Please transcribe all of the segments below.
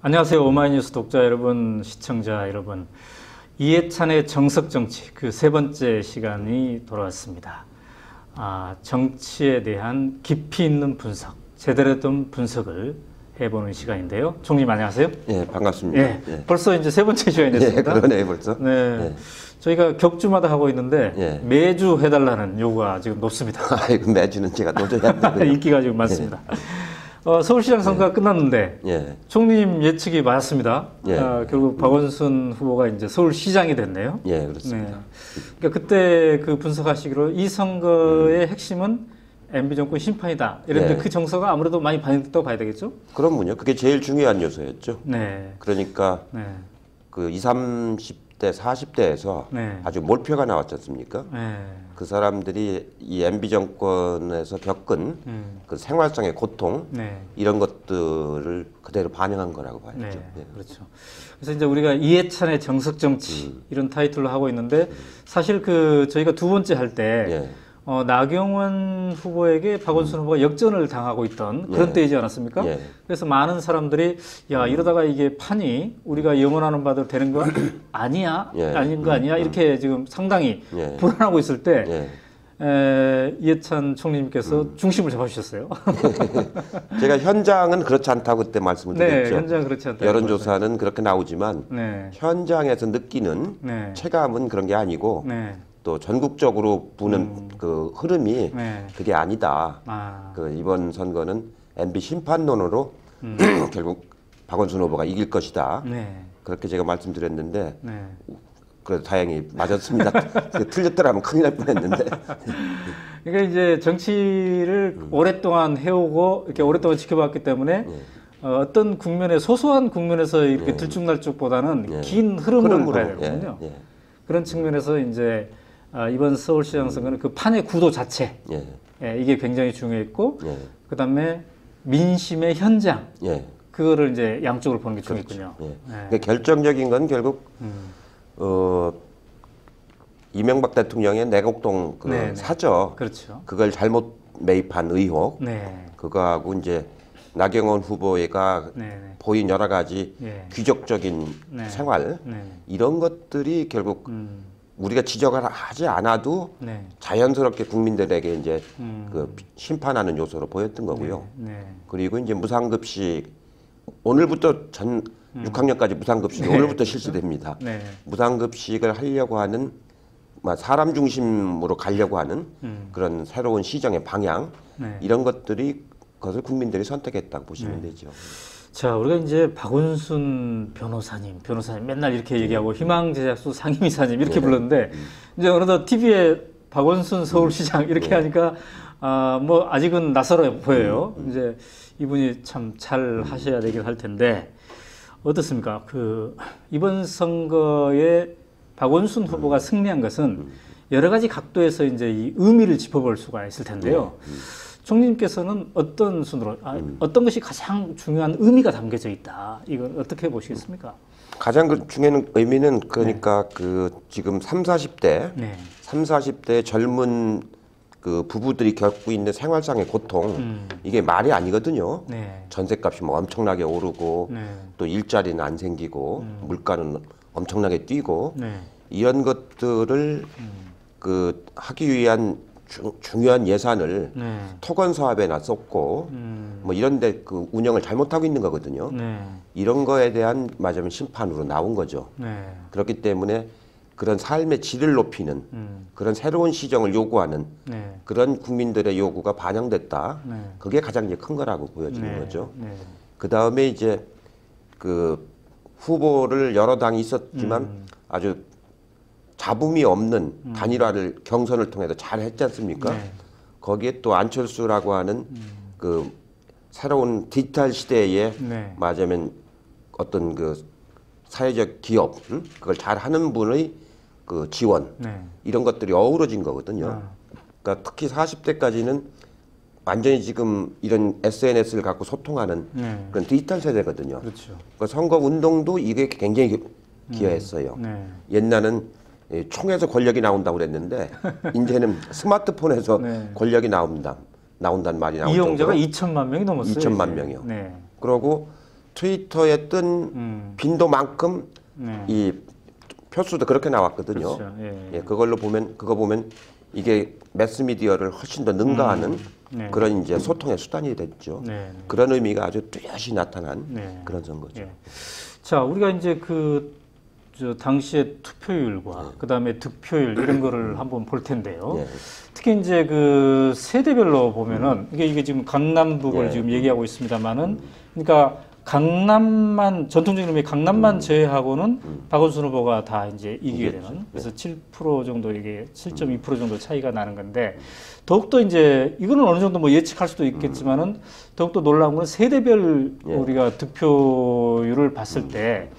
안녕하세요. 오마이뉴스 독자 여러분, 시청자 여러분. 이해찬의 정석정치 그 세 번째 시간이 돌아왔습니다. 정치에 대한 깊이 있는 분석, 제대로 된 분석을 해보는 시간인데요. 총님 안녕하세요. 예, 반갑습니다. 예, 벌써 이제 세 번째 시간이 됐습니다. 예, 그러네 벌써. 네, 예. 저희가 격주마다 하고 있는데 예. 매주 해달라는 요구가 지금 높습니다. 아이고, 매주는 제가 도저히 안 되고요. 인기가 지금 많습니다. 서울시장 선거가 끝났는데 예. 총님 예측이 맞았습니다. 예. 결국 박원순 후보가 이제 서울시장이 됐네요. 예, 그렇습니다. 네. 그러니까 그때 그 분석하시기로 이 선거의 핵심은 MB 정권 심판이다. 이런데 예. 그 정서가 아무래도 많이 반영됐다고 봐야 되겠죠? 그럼요. 그게 제일 중요한 요소였죠. 네. 그러니까 네. 그 20, 30대, 40대에서 네. 아주 몰표가 나왔지 않습니까? 네. 그 사람들이 이 MB 정권에서 겪은 그 생활상의 고통 네. 이런 것들을 그대로 반영한 거라고 봐야죠. 네, 예. 그렇죠. 그래서 이제 우리가 이해찬의 정석 정치 이런 타이틀로 하고 있는데 사실 그 저희가 두 번째 할 때 예. 나경원 후보에게 박원순 후보가 역전을 당하고 있던 그런 예. 때이지 않았습니까? 예. 그래서 많은 사람들이 야 이러다가 이게 판이 우리가 영원하는 바대로 되는 거 아니야? 예. 아닌 거 아니야? 이렇게 지금 상당히 예. 불안하고 있을 때 예. 이해찬 총리님께서 중심을 잡아주셨어요. 제가 현장은 그렇지 않다고 그때 말씀을 네, 드렸죠. 현장 그렇지 않다. 여론조사는 그렇게 나오지만 네, 현장에서 느끼는 네, 체감은 그런 게 아니고 네, 또 전국적으로 부는 그 흐름이 네. 그게 아니다. 아, 그 이번 선거는 MB 심판론으로 결국 박원순 후보가 이길 것이다. 네, 그렇게 제가 말씀드렸는데 네. 그래도 다행히 맞았습니다. 틀렸더라면 큰일 날 뻔했는데. 그러니까 이제 정치를 오랫동안 해오고 이렇게 오랫동안 지켜봤기 때문에 어떤 국면에 소소한 국면에서 이렇게 들쭉날쭉보다는 긴 흐름을 봐야 되거든요. 예. 그런 측면에서 이제 이번 서울시장 선거는 그 판의 구도 자체 예. 이게 굉장히 중요했고 예. 그다음에 민심의 현장 예. 그거를 이제 양쪽으로 보는 게 중요했군요. 예. 네. 그러니까 결정적인 건 결국 이명박 대통령의 내곡동 그 네, 네. 사저 그렇죠. 그걸 잘못 매입한 의혹 네. 그거하고 이제 나경원 후보가 네. 보인 여러 가지 예. 귀족적인 네. 생활 네. 이런 것들이 결국 우리가 지적을 하지 않아도 네. 자연스럽게 국민들에게 이제 그 심판하는 요소로 보였던 거고요. 네. 그리고 이제 무상급식 오늘부터 전 6학년까지 무상급식이 오늘부터 실시됩니다. 네. 무상급식을 하려고 하는 사람 중심으로 가려고 하는 그런 새로운 시정의 방향 네. 이런 것들이 그것을 국민들이 선택했다고 보시면 되죠. 자, 우리가 이제 박원순 변호사님 맨날 이렇게 얘기하고 희망제작소 상임이사님 이렇게 불렀는데 이제 어느덧 TV에 박원순 서울시장 이렇게 하니까 뭐 아직은 낯설어 보여요. 이제 이분이 참 잘 하셔야 되긴 할 텐데 어떻습니까? 그 이번 선거에 박원순 후보가 승리한 것은 여러 가지 각도에서 이제 이 의미를 짚어볼 수가 있을 텐데요. 총리님께서는 어떤 순으로 어떤 것이 가장 중요한 의미가 담겨져 있다. 이건 어떻게 보시겠습니까? 가장 중요한 의미는 그러니까 그 지금 3, 40대 네. 3, 40대 젊은 그 부부들이 겪고 있는 생활상의 고통 이게 말이 아니거든요. 네. 전셋값이 뭐 엄청나게 오르고 네. 또 일자리는 안 생기고 물가는 엄청나게 뛰고 네. 이런 것들을 그 하기 위한 중요한 예산을 네. 토건 사업에나 썼고 뭐 이런데 그 운영을 잘못하고 있는 거거든요. 네. 이런 거에 대한 맞으면 심판으로 나온 거죠. 네. 그렇기 때문에 그런 삶의 질을 높이는 그런 새로운 시정을 요구하는 네. 그런 국민들의 요구가 반영됐다. 네. 그게 가장 이제 큰 거라고 보여지는 네. 거죠. 네. 그 다음에 이제 그 후보를 여러 당이 있었지만 아주 잡음이 없는 단일화를 경선을 통해서 잘 했지 않습니까? 네. 거기에 또 안철수라고 하는 그 새로운 디지털 시대에 네. 맞으면 어떤 그 사회적 기업 그걸 잘 하는 분의 그 지원 네. 이런 것들이 어우러진 거거든요. 그러니까 특히 40대까지는 완전히 지금 이런 SNS를 갖고 소통하는 네. 그런 디지털 세대거든요. 그렇죠. 그 선거 운동도 이게 굉장히 기여했어요. 네. 옛날은 총에서 권력이 나온다고 그랬는데 이제는 스마트폰에서 네. 권력이 나온다는 말이 나올 이용자가 정도로 2천만 명이 넘었어요. 2천만 이제. 명이요. 네. 그러고 트위터에 뜬 빈도만큼 네. 이 표수도 그렇게 나왔거든요. 그렇죠. 예. 예, 그거 보면 이게 매스미디어를 훨씬 더 능가하는 네. 그런 이제 소통의 수단이 됐죠. 네. 그런 의미가 아주 뚜렷이 나타난 네. 그런 선거죠. 예. 자, 우리가 이제 저 당시의 투표율과 그다음에 득표율 이런 거를 한번 볼 텐데요. 예. 특히 이제 그 세대별로 보면은 이게 지금 강남북을 예. 지금 얘기하고 있습니다만은 그러니까 강남만 전통적인 의미의 강남만 제외하고는 박원순 후보가 다 이제 이기게 되는 그래서 7% 정도 이게 7.2% 정도 차이가 나는 건데 더욱더 이제 이거는 어느 정도 뭐 예측할 수도 있겠지만은 더욱더 놀라운 건 세대별 예. 우리가 득표율을 봤을 때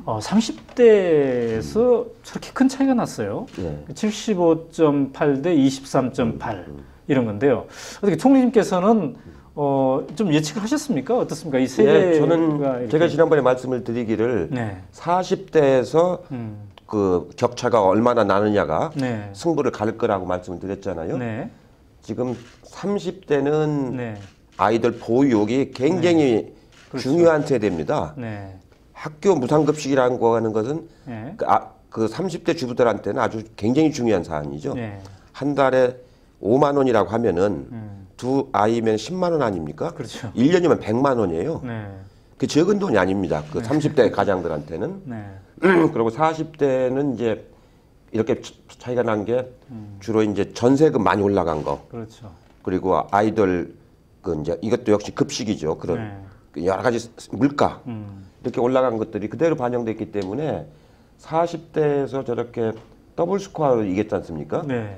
30대에서 저렇게 큰 차이가 났어요. 예. 75.8 대 23.8 이런 건데요. 어떻게 총리님께서는 좀 예측을 하셨습니까? 어떻습니까? 이 세대가 예, 저는 이렇게. 제가 지난번에 말씀을 드리기를 네. 40대에서 그 격차가 얼마나 나느냐가 네. 승부를 가를 거라고 말씀을 드렸잖아요. 네. 지금 30대는 네. 아이들 보육이 굉장히 그렇죠. 중요한 세대입니다. 네. 학교 무상급식이라고 하는 것은 네. 그 30대 주부들한테는 아주 굉장히 중요한 사안이죠. 네. 한 달에 5만 원이라고 하면은 두 아이면 10만 원 아닙니까? 그렇죠. 1년이면 100만 원이에요. 네. 그 적은 돈이 아닙니다. 그 30대 가장들한테는. 네. 그리고 40대는 이제 이렇게 차이가 난 게 주로 이제 전세금 많이 올라간 거. 그렇죠. 그리고 아이들 그 이제 이것도 역시 급식이죠. 그런 네. 그 여러 가지 물가 이렇게 올라간 것들이 그대로 반영됐기 때문에 40대에서 저렇게 더블 스코어로 이겼지 않습니까? 네.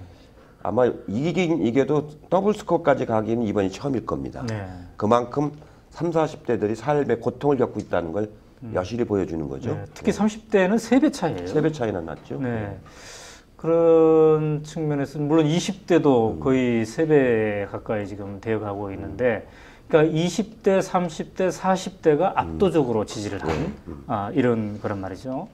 아마 이겨도 더블 스코어까지 가기는 이번이 처음일 겁니다. 네. 그만큼 30, 40대들이 삶의 고통을 겪고 있다는 걸 여실히 보여주는 거죠. 네. 특히 30대는 3배 차이예요. 3배 차이나 났죠. 네. 그런 측면에서 물론 20대도 거의 3배 가까이 지금 되어가고 있는데 그러니까 20대, 30대, 40대가 압도적으로 지지를 하는 이런 거란 말이죠.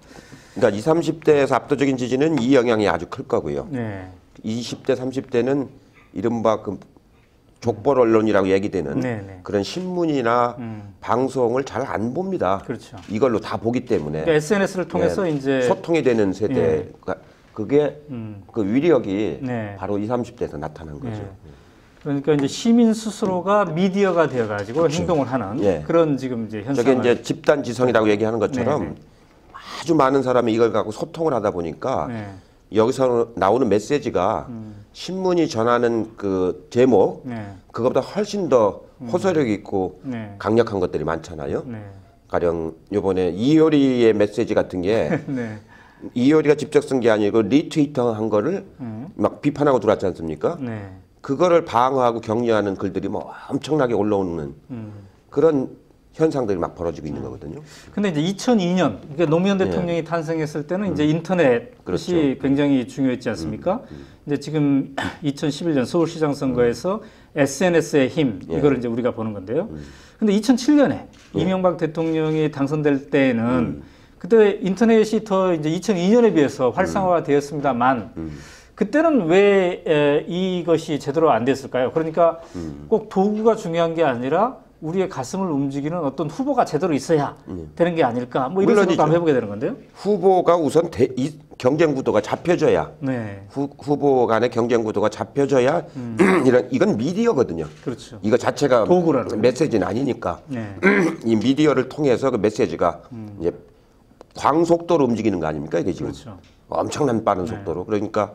그러니까 20, 30대에서 압도적인 지지는 이 영향이 아주 클 거고요. 네. 20대, 30대는 이른바 그 족벌 언론이라고 얘기되는 네. 그런 신문이나 방송을 잘 안 봅니다. 그렇죠. 이걸로 다 보기 때문에 그러니까 SNS를 통해서 이제 소통이 되는 세대가 그게 그 위력이 네. 바로 20, 30대에서 나타난 거죠. 네. 그러니까 이제 시민 스스로가 미디어가 되어가지고 행동을 하는 예. 그런 지금 이제 현상을 저게 이제 집단 지성이라고 얘기하는 것처럼 네. 아주 많은 사람이 이걸 갖고 소통을 하다 보니까 네. 여기서 나오는 메시지가 신문이 전하는 그 제목 네. 그것보다 훨씬 더 호소력 있고 네. 강력한 것들이 많잖아요. 네. 가령 이번에 이효리의 메시지 같은 게 네. 이효리가 직접 쓴 게 아니고 리트위터 한 거를 막 비판하고 들어왔지 않습니까? 네. 그거를 방어하고 격려하는 글들이 뭐 엄청나게 올라오는 그런 현상들이 막 벌어지고 있는 거거든요. 근데 이제 2002년 그러니까 노무현 대통령이 탄생했을 때는 이제 인터넷이 그렇죠. 굉장히 중요했지 않습니까? 이제 지금 2011년 서울시장 선거에서 SNS의 힘 이거를 이제 우리가 보는 건데요. 근데 2007년에 이명박 대통령이 당선될 때는 그때 인터넷이 더 이제 2002년에 비해서 활성화가 되었습니다만 그때는 왜 이것이 제대로 안 됐을까요? 그러니까 꼭 도구가 중요한 게 아니라 우리의 가슴을 움직이는 어떤 후보가 제대로 있어야 되는 게 아닐까? 뭐 이런 생각도 한번 해보게 되는 건데요. 후보가 우선 이 경쟁 구도가 잡혀져야 네, 후보 간의 경쟁 구도가 잡혀져야 이건 미디어거든요. 그렇죠. 이거 자체가 도구라는 메시지는 아니니까 네, 이 미디어를 통해서 그 메시지가 이제 광속도로 움직이는 거 아닙니까? 이게 지금 그렇죠. 엄청난 빠른 속도로 그러니까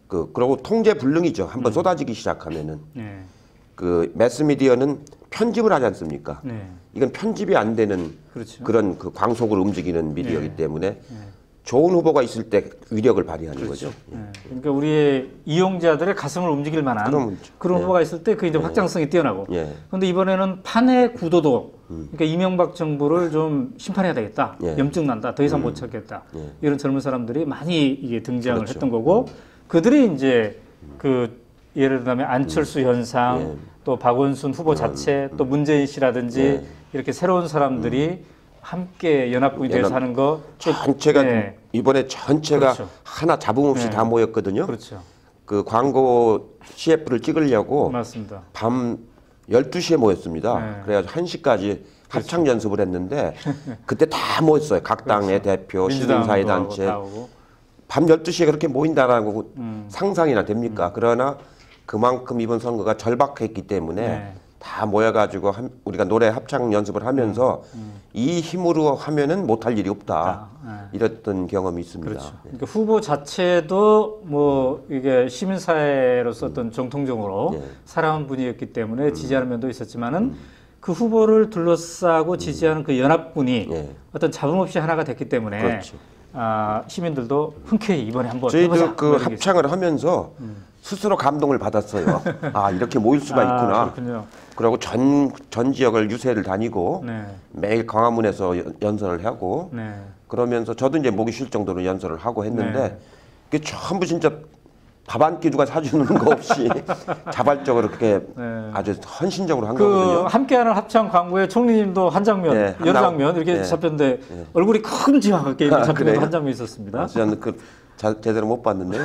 그러고 통제 불능이죠. 한번 쏟아지기 시작하면은 네, 그 매스 미디어는 편집을 하지 않습니까? 네, 이건 편집이 안 되는 그렇죠. 그런 그 광속으로 움직이는 미디어이기 네. 때문에 좋은 후보가 있을 때 위력을 발휘하는 거죠. 네. 그러니까 우리의 이용자들의 가슴을 움직일 만한 그렇죠. 그런 네. 후보가 있을 때 그 이제 확장성이 뛰어나고. 예. 그런데 이번에는 판의 구도도 그러니까 이명박 정부를 좀 심판해야 되겠다. 예. 염증 난다. 더 이상 못 참겠다. 예. 이런 젊은 사람들이 많이 이게 등장을 그렇죠. 했던 거고 그들이 이제 그 예를 들면 안철수 현상 예. 또 박원순 후보 자체 또 문재인 씨라든지 예. 이렇게 새로운 사람들이 함께 연합군이 돼서 하는 거 전체가 네. 이번에 전체가 그렇죠. 하나 잡음 없이 네. 다 모였거든요. 그렇죠. 그 광고 CF를 찍으려고 맞습니다. 밤 12시에 모였습니다. 네. 그래가지고 1시까지 합창 연습을 했는데 그때 다 모였어요. 각 당의 대표, 시민사회 단체. 밤 12시에 그렇게 모인다라고 상상이나 됩니까? 그러나 그만큼 이번 선거가 절박했기 때문에 다 모여가지고 우리가 노래 합창 연습을 하면서 이 힘으로 하면은 못할 일이 없다. 이랬던 경험이 있습니다. 그렇죠. 그러니까 후보 자체도 뭐 이게 시민사회로서 어떤 정통적으로 살아온 분이었기 때문에 지지하는 면도 있었지만은 그 후보를 둘러싸고 지지하는 그 연합군이 어떤 잡음 없이 하나가 됐기 때문에 그렇죠. 시민들도 흔쾌히 이번에 한번 저희도 해보자. 그 합창을 하면서 스스로 감동을 받았어요. 아, 이렇게 모일 수가 있구나. 그렇군요. 그리고 전 지역을 유세를 다니고 매일 광화문에서 연설을 하고 그러면서 저도 이제 목이 쉴 정도로 연설을 하고 했는데 그게 전부 진짜 밥 한 끼 누가 사주는 거 없이 자발적으로 그렇게 아주 헌신적으로 한 거거든요. 함께하는 합창 광고에 총리님도 한 장면, 여러 장면 이렇게 잡혔는데 얼굴이 큼지막하게 잡힌 한 장면이 있었습니다. 저는 제대로 못 봤는데요.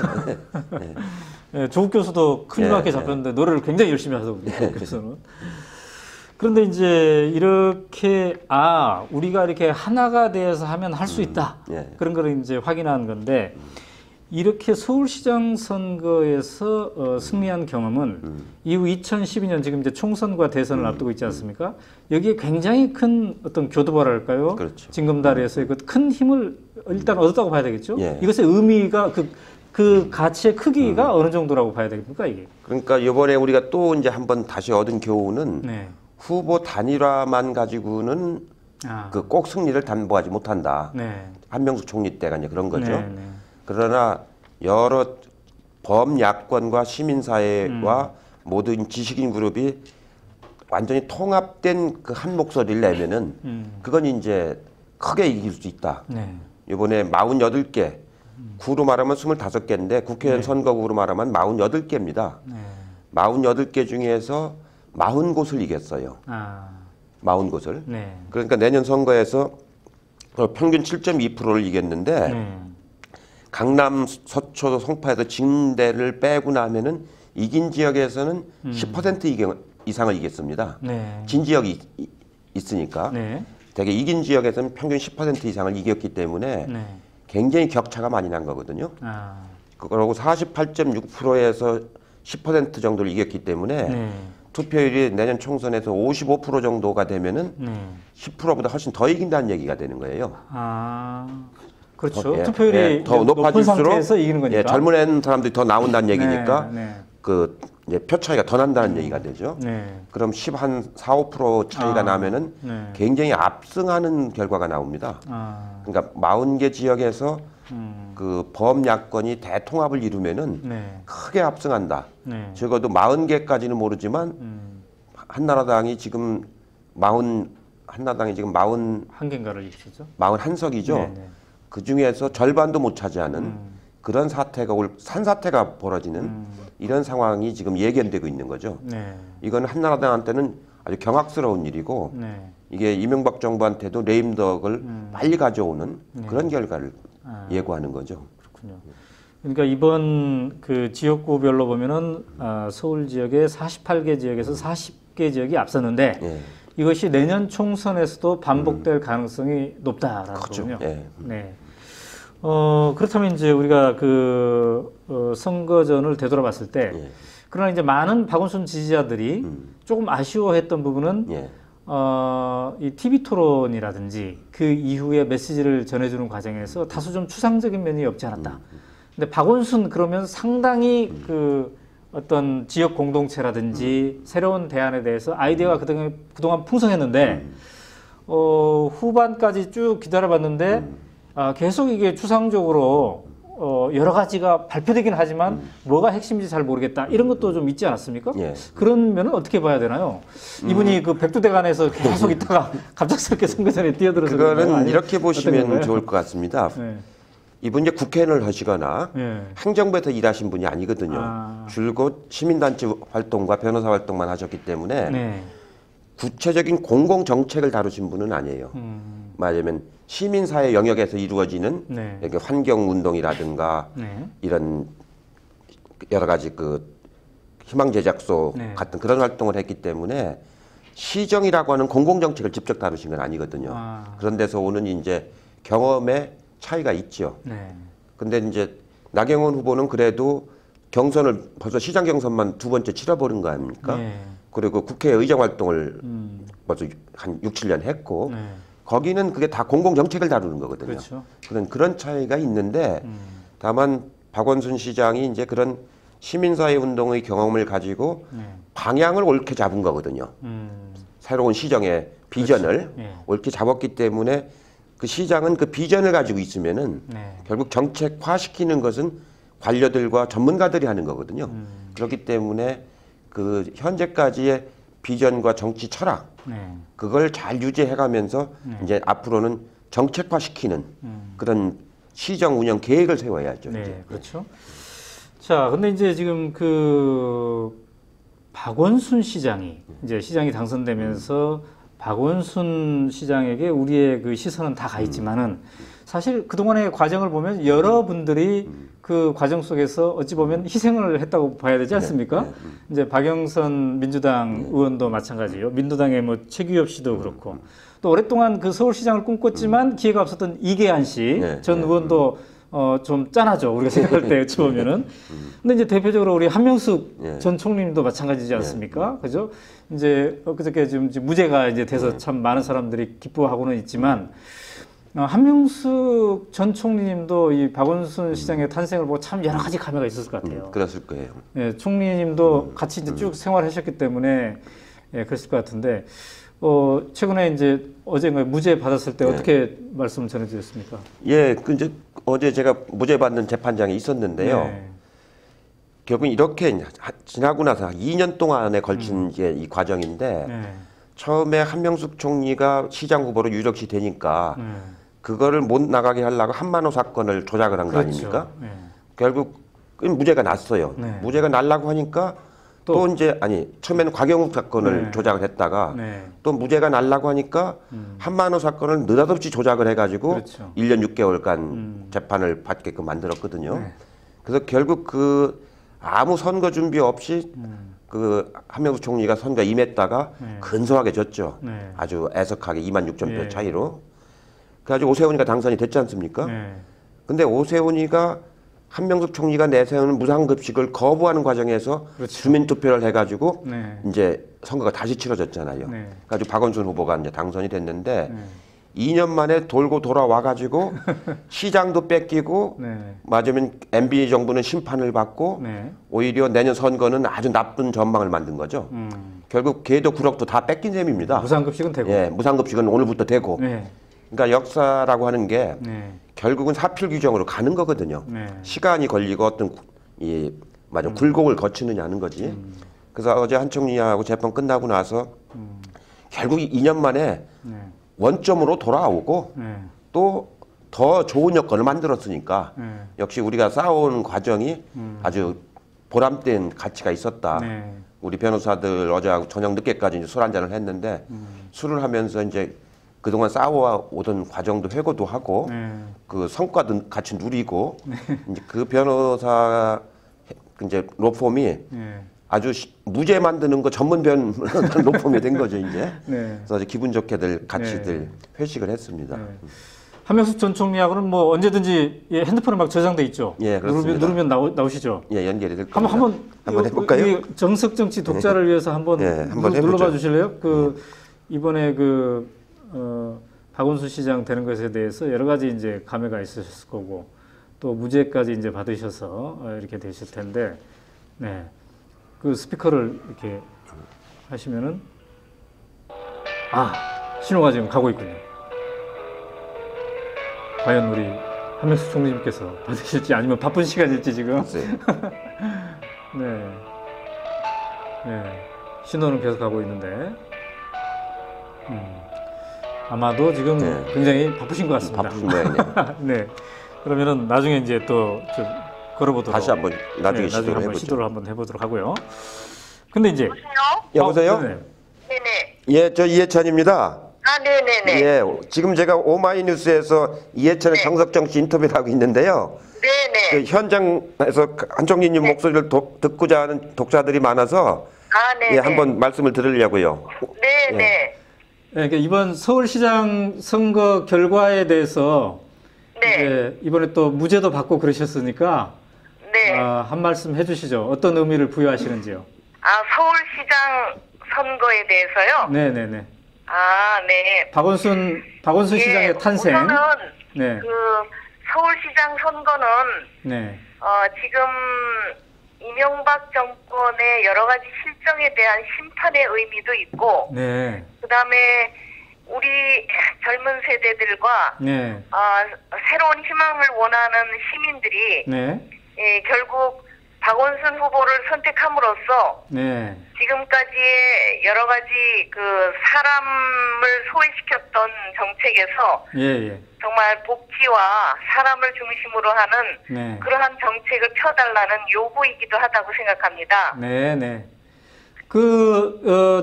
조국 교수도 큼지막하게 잡혔는데 노래를 굉장히 열심히 하더군요. 교수는. 그런데 이제 이렇게 우리가 이렇게 하나가 되어서 하면 할 수 있다. 그런 걸 이제 확인한 건데 이렇게 서울시장 선거에서 승리한 경험은 이후 2012년 지금 이제 총선과 대선을 앞두고 있지 않습니까? 여기에 굉장히 큰 어떤 교두보랄까요? 그렇죠. 징검다리에서의 그 큰 힘을 일단 얻었다고 봐야 되겠죠? 이것의 의미가 그 가치의 크기가 어느 정도라고 봐야 됩니까, 이게? 그러니까 이번에 우리가 또 이제 한번 다시 얻은 교훈은 후보 단일화만 가지고는 그 꼭 승리를 담보하지 못한다. 한명숙 총리 때가 이제 그런 거죠. 그러나 여러 범야권과 시민사회와 모든 지식인 그룹이 완전히 통합된 그 한 목소리를 내면은 그건 이제 크게 이길 수 있다. 이번에 48개, 구로 말하면 25개인데 국회의원 선거구로 말하면 48개입니다. 48개 중에서 40곳을 이겼어요. 40곳을. 그러니까 내년 선거에서 평균 7.2%를 이겼는데 강남, 서초, 송파에서 징대를 빼고 나면은 이긴 지역에서는 10% 이상을 이겼습니다. 진 지역이 있으니까 되게 이긴 지역에서는 평균 10% 이상을 이겼기 때문에 굉장히 격차가 많이 난 거거든요. 그러고 48.6%에서 10% 정도를 이겼기 때문에 투표율이 내년 총선에서 55% 정도가 되면은 10%보다 훨씬 더 이긴다는 얘기가 되는 거예요. 그렇죠. 투표율이 더 높아질수록 상태에서 이기는 거니까. 젊은 사람들이 더 나온다는 얘기니까 그 이제 표 차이가 더 난다는 얘기가 되죠. 그럼 4~5% 차이가 나면은 굉장히 압승하는 결과가 나옵니다. 그러니까 40개 지역에서 그 범야권이 대통합을 이루면은 크게 압승한다. 적어도 40개까지는 모르지만 한나라당이 지금 41개인가를 이기죠. 41석이죠. 그 중에서 절반도 못 차지하는 그런 산사태가 벌어지는 이런 상황이 지금 예견되고 있는 거죠. 이건 한나라당한테는 아주 경악스러운 일이고 이게 이명박 정부한테도 레임덕을 빨리 가져오는 그런 결과를 예고하는 거죠. 그렇군요. 그러니까 이번 그 지역구별로 보면은 서울 지역의 48개 지역에서 40개 지역이 앞섰는데 이것이 내년 총선에서도 반복될 가능성이 높다라는 거군요. 그렇다면 이제 우리가 선거전을 되돌아봤을 때, 그러나 이제 많은 박원순 지지자들이 조금 아쉬워했던 부분은, 이 TV 토론이라든지 그 이후에 메시지를 전해주는 과정에서 다소 좀 추상적인 면이 없지 않았다. 근데 박원순 그러면 상당히 어떤 지역 공동체라든지 새로운 대안에 대해서 아이디어가 그동안 풍성했는데, 후반까지 쭉 기다려봤는데, 계속 이게 추상적으로 여러 가지가 발표되긴 하지만 뭐가 핵심인지 잘 모르겠다 이런 것도 좀 있지 않았습니까? 그런 면은 어떻게 봐야 되나요? 이분이 그 백두대간에서 계속 있다가 갑작스럽게 선거전에 뛰어들어서 그거는 이렇게 보시면 좋을 것 같습니다. 이분이 국회의원을 하시거나 행정부에서 일하신 분이 아니거든요. 줄곧 시민단체 활동과 변호사 활동만 하셨기 때문에 구체적인 공공정책을 다루신 분은 아니에요. 말하자면 시민사회 영역에서 이루어지는 이렇게 환경운동이라든가 이런 여러 가지 그 희망제작소 같은 그런 활동을 했기 때문에 시정이라고 하는 공공정책을 직접 다루신 건 아니거든요. 그런 데서 오는 이제 경험의 차이가 있죠. 근데 이제 나경원 후보는 그래도 경선을 벌써 시장 경선만 2번째 치러버린 거 아닙니까? 그리고 국회 의정 활동을 벌써 한 6, 7년 했고 거기는 그게 다 공공정책을 다루는 거거든요. 그렇죠. 그런 차이가 있는데 다만 박원순 시장이 이제 그런 시민사회 운동의 경험을 가지고 방향을 옳게 잡은 거거든요. 새로운 시정의 비전을 옳게 잡았기 때문에 그 시장은 그 비전을 가지고 있으면은 결국 정책화시키는 것은 관료들과 전문가들이 하는 거거든요. 그렇기 때문에 그 현재까지의 비전과 정치 철학 그걸 잘 유지해가면서 이제 앞으로는 정책화시키는 그런 시정 운영 계획을 세워야죠. 이제. 그렇죠. 자, 근데 이제 지금 그 박원순 시장이 이제 시장이 당선되면서 박원순 시장에게 우리의 그 시선은 다 가 있지만은 사실 그동안의 과정을 보면 여러분들이 그 과정 속에서 어찌 보면 희생을 했다고 봐야 되지 않습니까? 이제 박영선 민주당 의원도 마찬가지요. 민주당의 뭐 최규엽 씨도 그렇고 또 오랫동안 그 서울시장을 꿈꿨지만 기회가 없었던 이계한 씨 전 의원도 좀 짠하죠. 우리가 생각할 때 어찌 보면은. 근데 이제 대표적으로 우리 한명숙 전 총리님도 마찬가지지 않습니까? 그죠? 이제 그저께 지금 무죄가 이제 돼서 참 많은 사람들이 기뻐하고는 있지만 한명숙 전 총리님도 이 박원순 시장의 탄생을 보고 참 여러 가지 감회가 있었을 것 같아요. 그랬을 거예요. 예, 총리님도 같이 이제 쭉 생활하셨기 때문에 그랬을 것 같은데 최근에 이제 어제인가 무죄 받았을 때 어떻게 말씀을 전해주셨습니까? 예, 그 이제 어제 제가 무죄 받는 재판장에 있었는데요. 결국 이렇게 지나고 나서 2년 동안에 걸친 이제 이 과정인데 처음에 한명숙 총리가 시장 후보로 유력시 되니까 그거를 못 나가게 하려고 한만호 사건을 조작을 한 거 아닙니까? 결국 무죄가 났어요. 무죄가 날라고 하니까 또 이제 처음에는 곽영욱 사건을 조작을 했다가 또 무죄가 날라고 하니까 한만호 사건을 느닷없이 조작을 해가지고 1년 6개월간 재판을 받게끔 만들었거든요. 그래서 결국 그 아무 선거 준비 없이 그 한명숙 총리가 선거에 임했다가 근소하게 졌죠. 아주 애석하게 26,000표 차이로. 그래가지고 오세훈이가 당선이 됐지 않습니까? 근데 오세훈이가 한명숙 총리가 내세우는 무상급식을 거부하는 과정에서 주민투표를 해가지고 이제 선거가 다시 치러졌잖아요. 그래가지고 박원순 후보가 이제 당선이 됐는데 2년 만에 돌고 돌아와가지고 시장도 뺏기고 맞으면 MB 정부는 심판을 받고 오히려 내년 선거는 아주 나쁜 전망을 만든 거죠. 결국 개도 구럭도 다 뺏긴 셈입니다. 무상급식은 되고. 예, 무상급식은 오늘부터 되고. 그러니까 역사라고 하는 게 결국은 사필 규정으로 가는 거거든요. 시간이 걸리고 어떤 굴곡을 거치느냐 하는 거지. 그래서 어제 한 총리하고 재판 끝나고 나서 결국 2년 만에 원점으로 돌아오고 또 더 좋은 여건을 만들었으니까 역시 우리가 쌓아온 과정이 아주 보람된 가치가 있었다. 우리 변호사들 어제하고 저녁 늦게까지 이제 술 한잔을 했는데 술을 하면서 이제 그동안 쌓아오던 과정도 회고도 하고 그 성과도 같이 누리고 이제 그 변호사 이제 로펌이 아주 무죄 만드는 거 전문 로펌이 된 거죠 이제. 그래서 아주 기분 좋게들 같이들 회식을 했습니다. 한명숙 전 총리하고는 뭐 언제든지 핸드폰에 막 저장돼 있죠. 예, 그렇습니다. 누르면 나오시죠. 예, 연결이 될 겁니다. 한번 해볼까요? 정석 정치 독자를 위해서 한번 눌러봐 주실래요? 이번에 박원순 시장 되는 것에 대해서 여러 가지 이제 감회가 있으셨을 거고 또 무죄까지 이제 받으셔서 이렇게 되실 텐데, 그 스피커를 이렇게 하시면은 신호가 지금 가고 있군요. 과연 우리 한명숙 총리님께서 받으실지 아니면 바쁜 시간일지 지금. 신호는 계속 가고 있는데. 아마도 지금 굉장히 바쁘신 것 같습니다. 바쁘신 모양이네요. 네. 그러면은 나중에 이제 또 좀 걸어보도록. 다시 한번 나중에 시도를 한번 해보도록 하고요. 근데 이제. 여보세요? 네네. 예, 저 이해찬입니다. 네네네. 예, 지금 제가 오마이뉴스에서 이해찬의 정석정 씨 인터뷰를 하고 있는데요. 네네. 그 현장에서 한 총리님 목소리를 듣고자 하는 독자들이 많아서 네. 예, 한번 말씀을 드리려고요. 네, 예. 네. 그러니까 이번 서울시장 선거 결과에 대해서 네. 이제 이번에 또 무죄도 받고 그러셨으니까 네. 한 말씀 해주시죠. 어떤 의미를 부여하시는지요? 서울시장 선거에 대해서요? 네네네. 네. 박원순 시장의 탄생. 우선은 네. 그 서울시장 선거는 네. 지금 이명박 정권의 여러 가지 실정에 대한 심판의 의미도 있고, 네. 그다음에 우리 젊은 세대들과 네. 새로운 희망을 원하는 시민들이 네. 결국 박원순 후보를 선택함으로써 네. 지금까지의 여러 가지 그 사람을 소외시켰던 정책에서 예. 정말 복지와 사람을 중심으로 하는 네. 그러한 정책을 펴달라는 요구이기도 하다고 생각합니다. 네.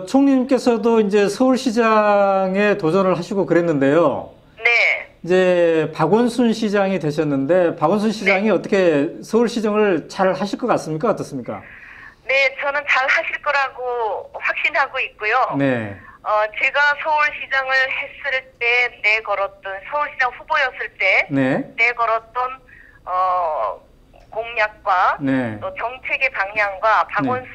총리님께서도 이제 서울시장에 도전을 하시고 그랬는데요. 네. 이제 박원순 시장이 되셨는데 박원순 시장이 어떻게 서울시정을 잘 하실 것 같습니까? 어떻습니까? 네, 저는 잘 하실 거라고 확신하고 있고요. 네. 제가 서울시장을 했을 때 내걸었던 서울시장 후보였을 때 내걸었던 공약과 또 정책의 방향과 박원순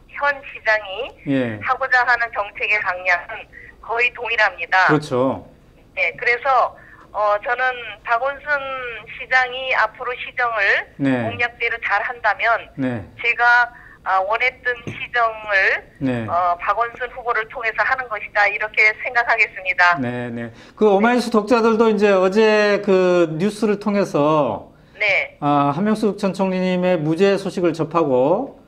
현 시장이 하고자 하는 정책의 방향은 거의 동일합니다. 그렇죠. 네, 그래서 저는 박원순 시장이 앞으로 시정을 공약대로 잘 한다면 제가 원했던 시정을 박원순 후보를 통해서 하는 것이다 이렇게 생각하겠습니다. 네. 그 오마이뉴스 독자들도 이제 어제 그 뉴스를 통해서 한명숙 전 총리님의 무죄 소식을 접하고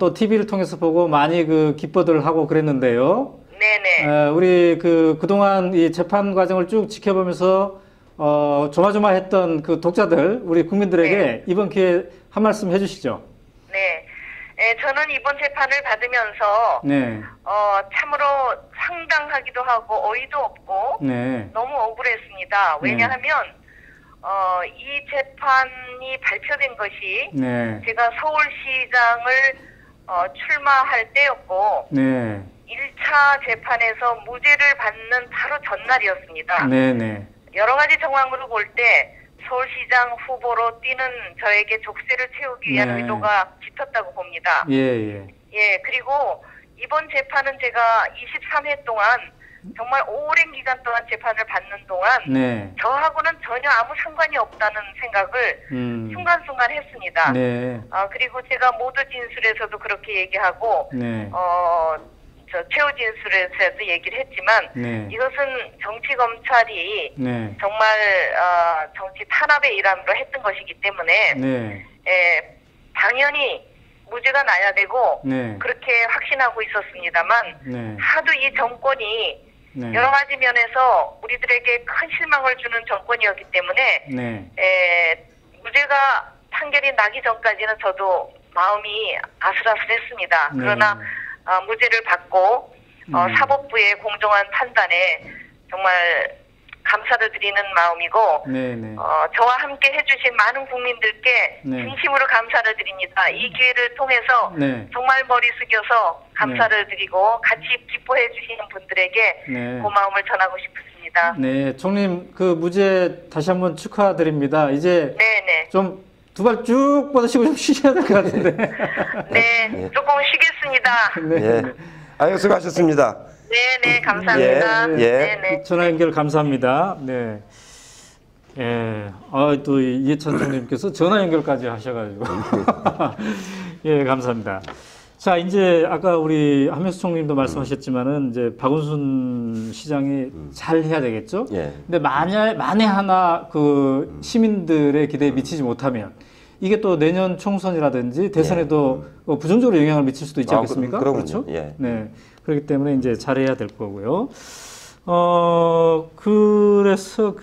또 TV를 통해서 보고 많이 그 기뻐들 하고 그랬는데요. 네네. 우리 그동안 이 재판 과정을 쭉 지켜보면서 조마조마했던 그 독자들, 우리 국민들에게 이번 기회에 한 말씀 해주시죠. 네. 저는 이번 재판을 받으면서 참으로 황당하기도 하고 어이도 없고 너무 억울했습니다. 왜냐하면 이 재판이 발표된 것이 제가 서울시장을 출마할 때였고 1차 재판에서 무죄를 받는 바로 전날이었습니다. 여러 가지 정황으로 볼 때 서울시장 후보로 뛰는 저에게 족쇄를 채우기 위한 의도가 짙었다고 봅니다. 그리고 이번 재판은 제가 23회 동안 정말 오랜 기간 동안 재판을 받는 동안 저하고는 전혀 아무 상관이 없다는 생각을 순간순간 했습니다. 그리고 제가 모두 진술에서도 그렇게 얘기하고 최후 진술에서도 얘기를 했지만 이것은 정치검찰이 정말 정치 탄압의 일환으로 했던 것이기 때문에 당연히 무죄가 나야 되고 그렇게 확신하고 있었습니다만 하도 이 정권이 여러 가지 면에서 우리들에게 큰 실망을 주는 정권이었기 때문에 무죄가 판결이 나기 전까지는 저도 마음이 아슬아슬했습니다. 그러나 무죄를 받고 사법부의 공정한 판단에 정말 감사를 드리는 마음이고 저와 함께 해주신 많은 국민들께 진심으로 감사를 드립니다. 이 기회를 통해서 정말 머리 숙여서 감사를 드리고 같이 기뻐해 주시는 분들에게 고마움을 전하고 싶습니다. 네, 총리님 그 무죄 다시 한번 축하드립니다. 이제 좀 두 발 쭉 뻗으시고 좀 쉬셔야 될 것 같은데. 조금 쉬겠습니다. 아유, 수고하셨습니다. 네네, 감사합니다. 전화 연결 감사합니다. 또 이해찬 총리님께서 전화 연결까지 하셔가지고. 감사합니다. 자, 이제 아까 우리 한명숙 총리님도 말씀하셨지만은 이제 박원순 시장이 잘 해야 되겠죠? 근데 만에 하나 그 시민들의 기대에 미치지 못하면 이게 또 내년 총선이라든지 대선에도 부정적으로 영향을 미칠 수도 있지 않겠습니까? 그렇죠? 그렇기 때문에 이제 잘해야 될 거고요. 그래서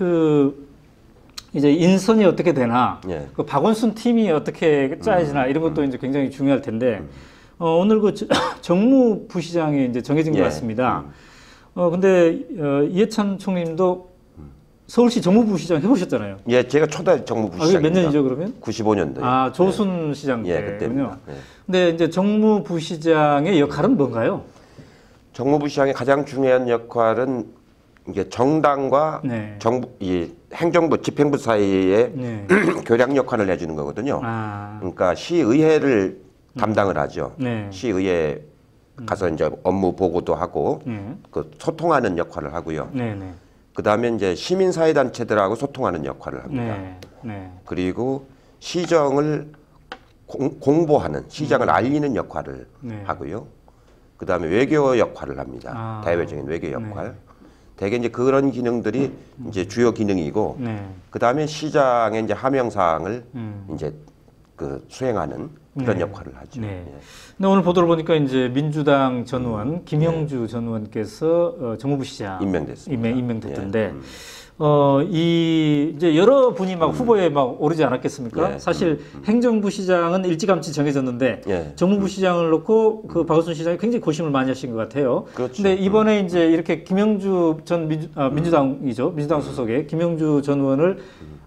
이제 인선이 어떻게 되나, 그 박원순 팀이 어떻게 짜여지나 이런 것도 이제 굉장히 중요할 텐데, 오늘 그 정무부시장이 이제 정해진 것 같습니다. 근데 이해찬 총리님도 서울시 정무부시장 해보셨잖아요. 예, 제가 초대 정무부시장. 몇 년이죠 그러면? 95년도에. 아, 조순 시장 때군요. 예. 근데 이제 정무부시장의 역할은 뭔가요? 정무부시장의 가장 중요한 역할은 이게 정당과 이 행정부, 집행부 사이에 교량 역할을 해주는 거거든요. 그러니까 시의회를 담당을 하죠. 시의회 가서 이제 업무 보고도 하고 그 소통하는 역할을 하고요. 그 다음에 이제 시민사회단체들하고 소통하는 역할을 합니다. 그리고 시정을 공보하는, 시장을 알리는 역할을 하고요. 그 다음에 외교 역할을 합니다. 대외적인 외교 역할. 대개 이제 그런 기능들이 이제 주요 기능이고, 그 다음에 시장의 이제 하명사항을 이제 그 수행하는 그런 역할을 하죠. 근데 오늘 보도를 보니까 이제 민주당 전 의원 김형주 전 의원께서 정무부시장 임명됐습니다. 임명됐던데 이 이제 여러 분이 막 후보에 막 오르지 않았겠습니까? 사실 행정부시장은 일찌감치 정해졌는데 정무부시장을 놓고 그 박원순 시장이 굉장히 고심을 많이 하신 것 같아요. 그런데 이번에 이제 이렇게 김형주 전 민주당이죠. 민주당 소속의 김형주 전 의원을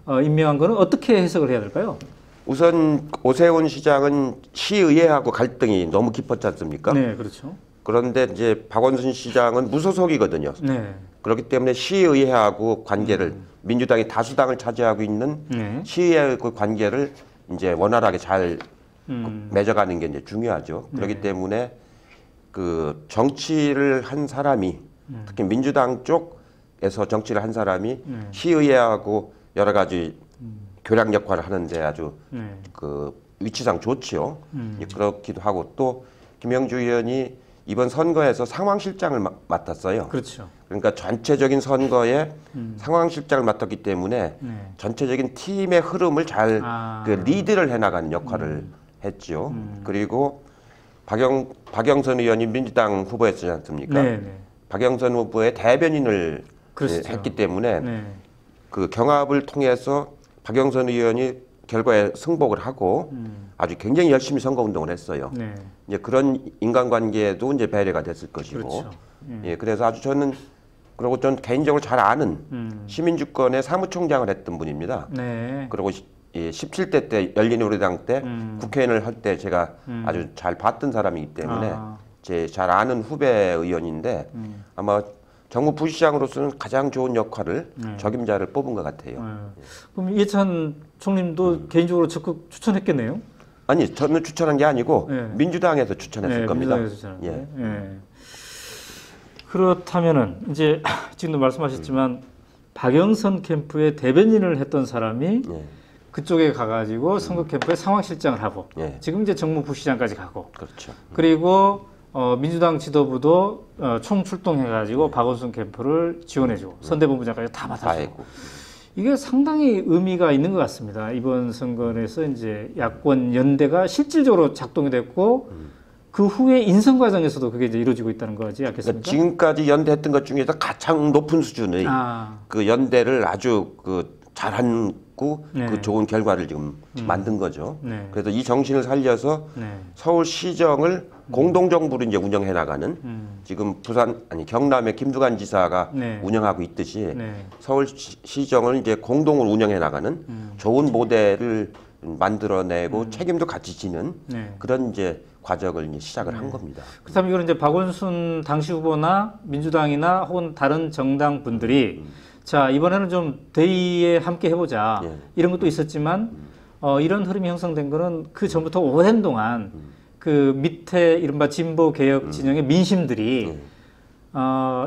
임명한 거는 어떻게 해석을 해야 될까요? 우선 오세훈 시장은 시의회하고 갈등이 너무 깊었지 않습니까? 네, 그렇죠. 그런데 이제 박원순 시장은 무소속이거든요. 그렇기 때문에 시의회하고 관계를 민주당이 다수당을 차지하고 있는 시의회의 그 관계를 이제 원활하게 잘 맺어가는 게 이제 중요하죠. 그렇기 때문에 그 정치를 한 사람이 특히 민주당 쪽에서 정치를 한 사람이 시의회하고 여러 가지 교량 역할을 하는데 아주 그 위치상 좋지요. 그렇기도 하고 또 김영주 의원이 이번 선거에서 상황실장을 맡았어요. 그렇죠. 그러니까 전체적인 선거에 상황실장을 맡았기 때문에 전체적인 팀의 흐름을 잘 그 리드를 해나가는 역할을 했죠. 그리고 박영선 의원이 민주당 후보였지 않습니까? 박영선 후보의 대변인을 했기 때문에 그 경합을 통해서 박영선 의원이 결과에 승복을 하고 아주 굉장히 열심히 선거운동을 했어요. 이제 그런 인간관계도 이제 배려가 됐을 것이고, 그렇죠. 예, 그래서 아주 저는 그리고 전 개인적으로 잘 아는 시민주권의 사무총장을 했던 분입니다. 그리고 17대 때 열린우리당 때 국회의원을 할 때 제가 아주 잘 봤던 사람이기 때문에 제 잘 아는 후배 의원인데 아마 정무부시장으로서는 가장 좋은 역할을 적임자를 뽑은 것 같아요. 그럼 이해찬 총님도 개인적으로 적극 추천했겠네요? 아니, 저는 추천한 게 아니고 민주당에서 추천했을 겁니다. 민주당에서 추천했는데. 그렇다면은 이제 지금도 말씀하셨지만 박영선 캠프의 대변인을 했던 사람이 그쪽에 가가지고 선거 캠프에 상황실장을 하고 지금 이제 정무부시장까지 가고 그렇죠. 그리고 민주당 지도부도 총출동해가지고 박원순 캠프를 지원해주고 선대본부장까지 다 맡아주고 이게 상당히 의미가 있는 것 같습니다. 이번 선거에서 이제 야권 연대가 실질적으로 작동이 됐고 그 후에 인선 과정에서도 그게 이제 이루어지고 있다는 거지 않겠습니까? 그러니까 지금까지 연대했던 것 중에서 가장 높은 수준의 그 연대를 아주 그 잘하고 그 좋은 결과를 지금 만든 거죠. 그래서 이 정신을 살려서 서울시정을 공동정부로 이제 운영해 나가는 지금 경남의 김두관 지사가 운영하고 있듯이 서울시정을 이제 공동으로 운영해 나가는 좋은 모델을 만들어내고 책임도 같이 지는 그런 이제 과정을 이제 시작을 한 겁니다. 그렇다면 이거는 이제 박원순 당시 후보나 민주당이나 혹은 다른 정당 분들이 자 이번에는 좀 대의에 함께 해보자 이런 것도 있었지만 이런 흐름이 형성된 거는 그 전부터 오랜 동안 그 밑에 이른바 진보 개혁 진영의 민심들이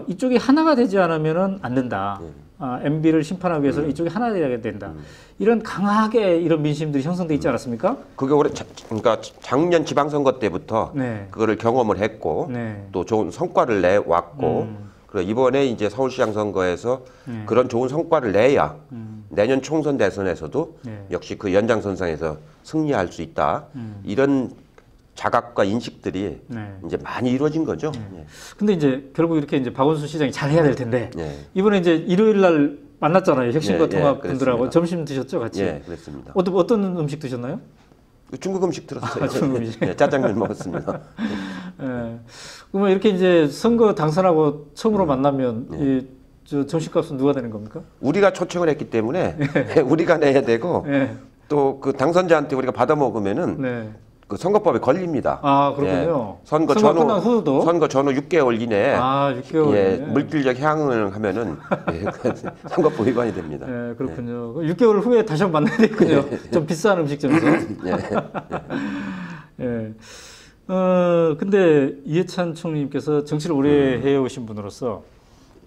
이쪽이 하나가 되지 않으면은 안 된다. MB를 심판하기 위해서는 이쪽이 하나 되어야 된다. 이런 강하게 이런 민심들이 형성돼 있지 않았습니까? 그게 올해 그러니까 작년 지방선거 때부터 그거를 경험을 했고 또 좋은 성과를 내왔고 그리고 이번에 이제 서울시장 선거에서 그런 좋은 성과를 내야 내년 총선 대선에서도 역시 그 연장선상에서 승리할 수 있다. 이런 자각과 인식들이 이제 많이 이루어진 거죠. 근데 이제 결국 이렇게 이제 박원순 시장이 잘 해야 될 텐데 이번에 이제 일요일 날 만났잖아요. 혁신과 통합 분들하고 점심 드셨죠, 같이? 예, 그랬습니다. 어떤 음식 드셨나요? 중국 음식 들었어요. 중국 음식. 짜장면 먹었습니다. 그러면 이렇게 이제 선거 당선하고 처음으로 만나면 이 저 정식값은 누가 되는 겁니까? 우리가 초청을 했기 때문에 우리가 내야 되고 또 그 당선자한테 우리가 받아 먹으면은 그 선거법에 걸립니다. 아, 그렇군요. 선거 끝난 후도? 선거 전후 6개월 이내에 6개월 이내. 물질적 향응을 하면은 선거법 위반이 됩니다. 그렇군요. 6개월 후에 다시 한번 만나야 되겠군요. 좀 비싼 음식점에서. 근데 이해찬 총리님께서 정치를 오래 해오신 분으로서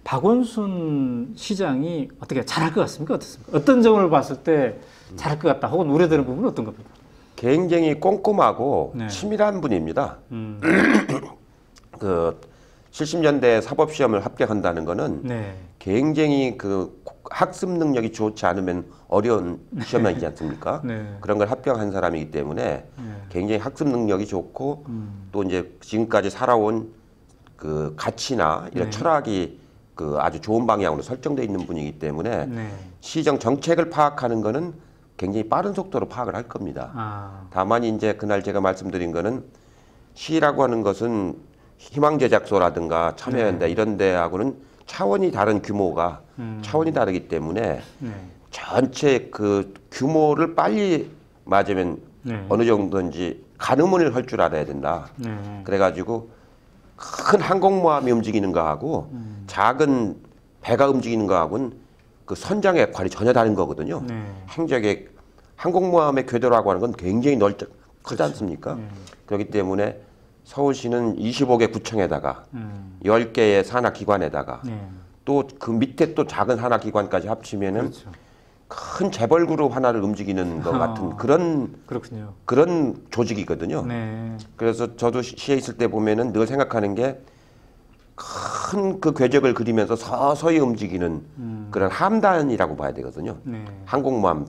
박원순 시장이 어떻게 잘할 것 같습니까? 어떻습니까? 어떤 점을 봤을 때 잘할 것 같다 혹은 우려되는 부분은 어떤 겁니까? 굉장히 꼼꼼하고 치밀한 분입니다. 그 70년대 사법시험을 합격한다는 거는 굉장히 그 학습 능력이 좋지 않으면 어려운 시험이지 않습니까? 그런 걸 합격한 사람이기 때문에 굉장히 학습 능력이 좋고 또 이제 지금까지 살아온 그 가치나 이런 철학이 그 아주 좋은 방향으로 설정되어 있는 분이기 때문에 시정 정책을 파악하는 거는 굉장히 빠른 속도로 파악을 할 겁니다. 다만 이제 그날 제가 말씀드린 거는 시라고 하는 것은 희망제작소라든가 참여연대 이런 데하고는 차원이 다른 규모가 차원이 다르기 때문에 전체 그 규모를 빨리 맞으면 어느 정도인지 가늠을 할 줄 알아야 된다. 그래가지고 큰 항공모함이 움직이는 거하고 작은 배가 움직이는 거하고는 그 선장의 역할이 전혀 다른 거거든요. 행적의 항공모함의 궤도라고 하는 건 굉장히 크지 않습니까? 그렇기 때문에 서울시는 25개 구청에다가 10개의 산하기관에다가 또 그 밑에 또 작은 산하기관까지 합치면은 큰 재벌 그룹 하나를 움직이는 것 같은 그런 조직이거든요. 그래서 저도 시에 있을 때 보면은 늘 생각하는 게 큰 그 궤적을 그리면서 서서히 움직이는 그런 함단이라고 봐야 되거든요. 항공모함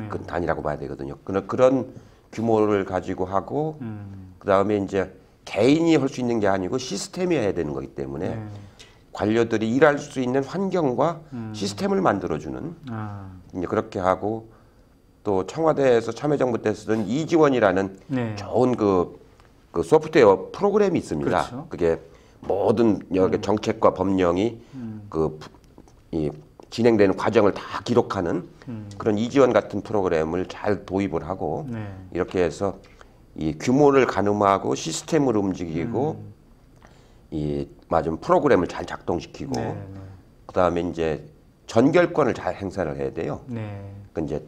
그 단이라고 봐야 되거든요. 그런 규모를 가지고 하고 그 다음에 이제 개인이 할 수 있는 게 아니고 시스템이 해야 되는 거기 때문에 관료들이 일할 수 있는 환경과 시스템을 만들어주는 이제 그렇게 하고 또 청와대에서 참여정부 때 쓰던 이지원이라는 좋은 그 소프트웨어 프로그램이 있습니다. 그게 모든 여러 정책과 법령이 이 진행되는 과정을 다 기록하는 그런 이지원 같은 프로그램을 잘 도입을 하고 이렇게 해서 이 규모를 가늠하고 시스템을 움직이고 이 맞은 프로그램을 잘 작동시키고 그다음에 이제 전결권을 잘 행사를 해야 돼요. 그 이제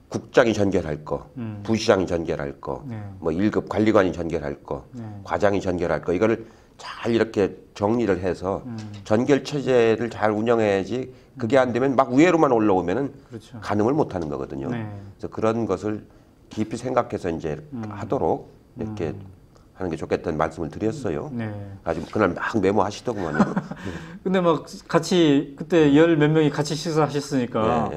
국장이 전결할 거, 부시장이 전결할 거, 뭐 1급 관리관이 전결할 거, 과장이 전결할 거 이거를 잘 이렇게 정리를 해서 전결 체제를 잘 운영해야지 그게 안 되면 막 위로만 올라오면은 가늠을 못 하는 거거든요. 그래서 그런 것을 깊이 생각해서 이제 하도록 이렇게 하는 게 좋겠다는 말씀을 드렸어요. 아주 그날 막 메모하시더구만요. 근데 막 같이 그때 10몇 명이 같이 식사하셨으니까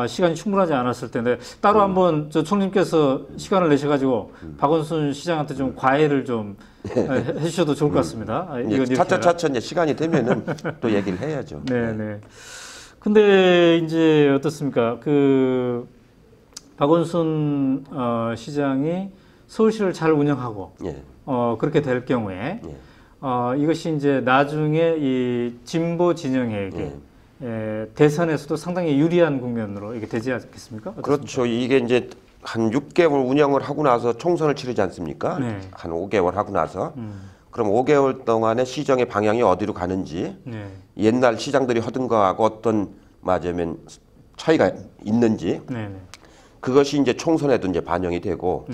시간이 충분하지 않았을 텐데 따로 한번 저 총리님께서 시간을 내셔가지고 박원순 시장한테 좀 과외를 좀 해주셔도 좋을 것 같습니다. 차차차차 이제 시간이 되면은 또 얘기를 해야죠. 근데 이제 어떻습니까? 그 박원순 시장이 서울시를 잘 운영하고 그렇게 될 경우에 이것이 이제 나중에 이 진보 진영에게 대선에서도 상당히 유리한 국면으로 이게 되지 않겠습니까? 어떻습니까? 그렇죠. 이게 이제 한 6개월 운영을 하고 나서 총선을 치르지 않습니까? 한 5개월 하고 나서. 그럼 5개월 동안에 시정의 방향이 어디로 가는지 옛날 시장들이 하던 거하고 어떤 맞으면 차이가 있는지 그것이 이제 총선에도 이제 반영이 되고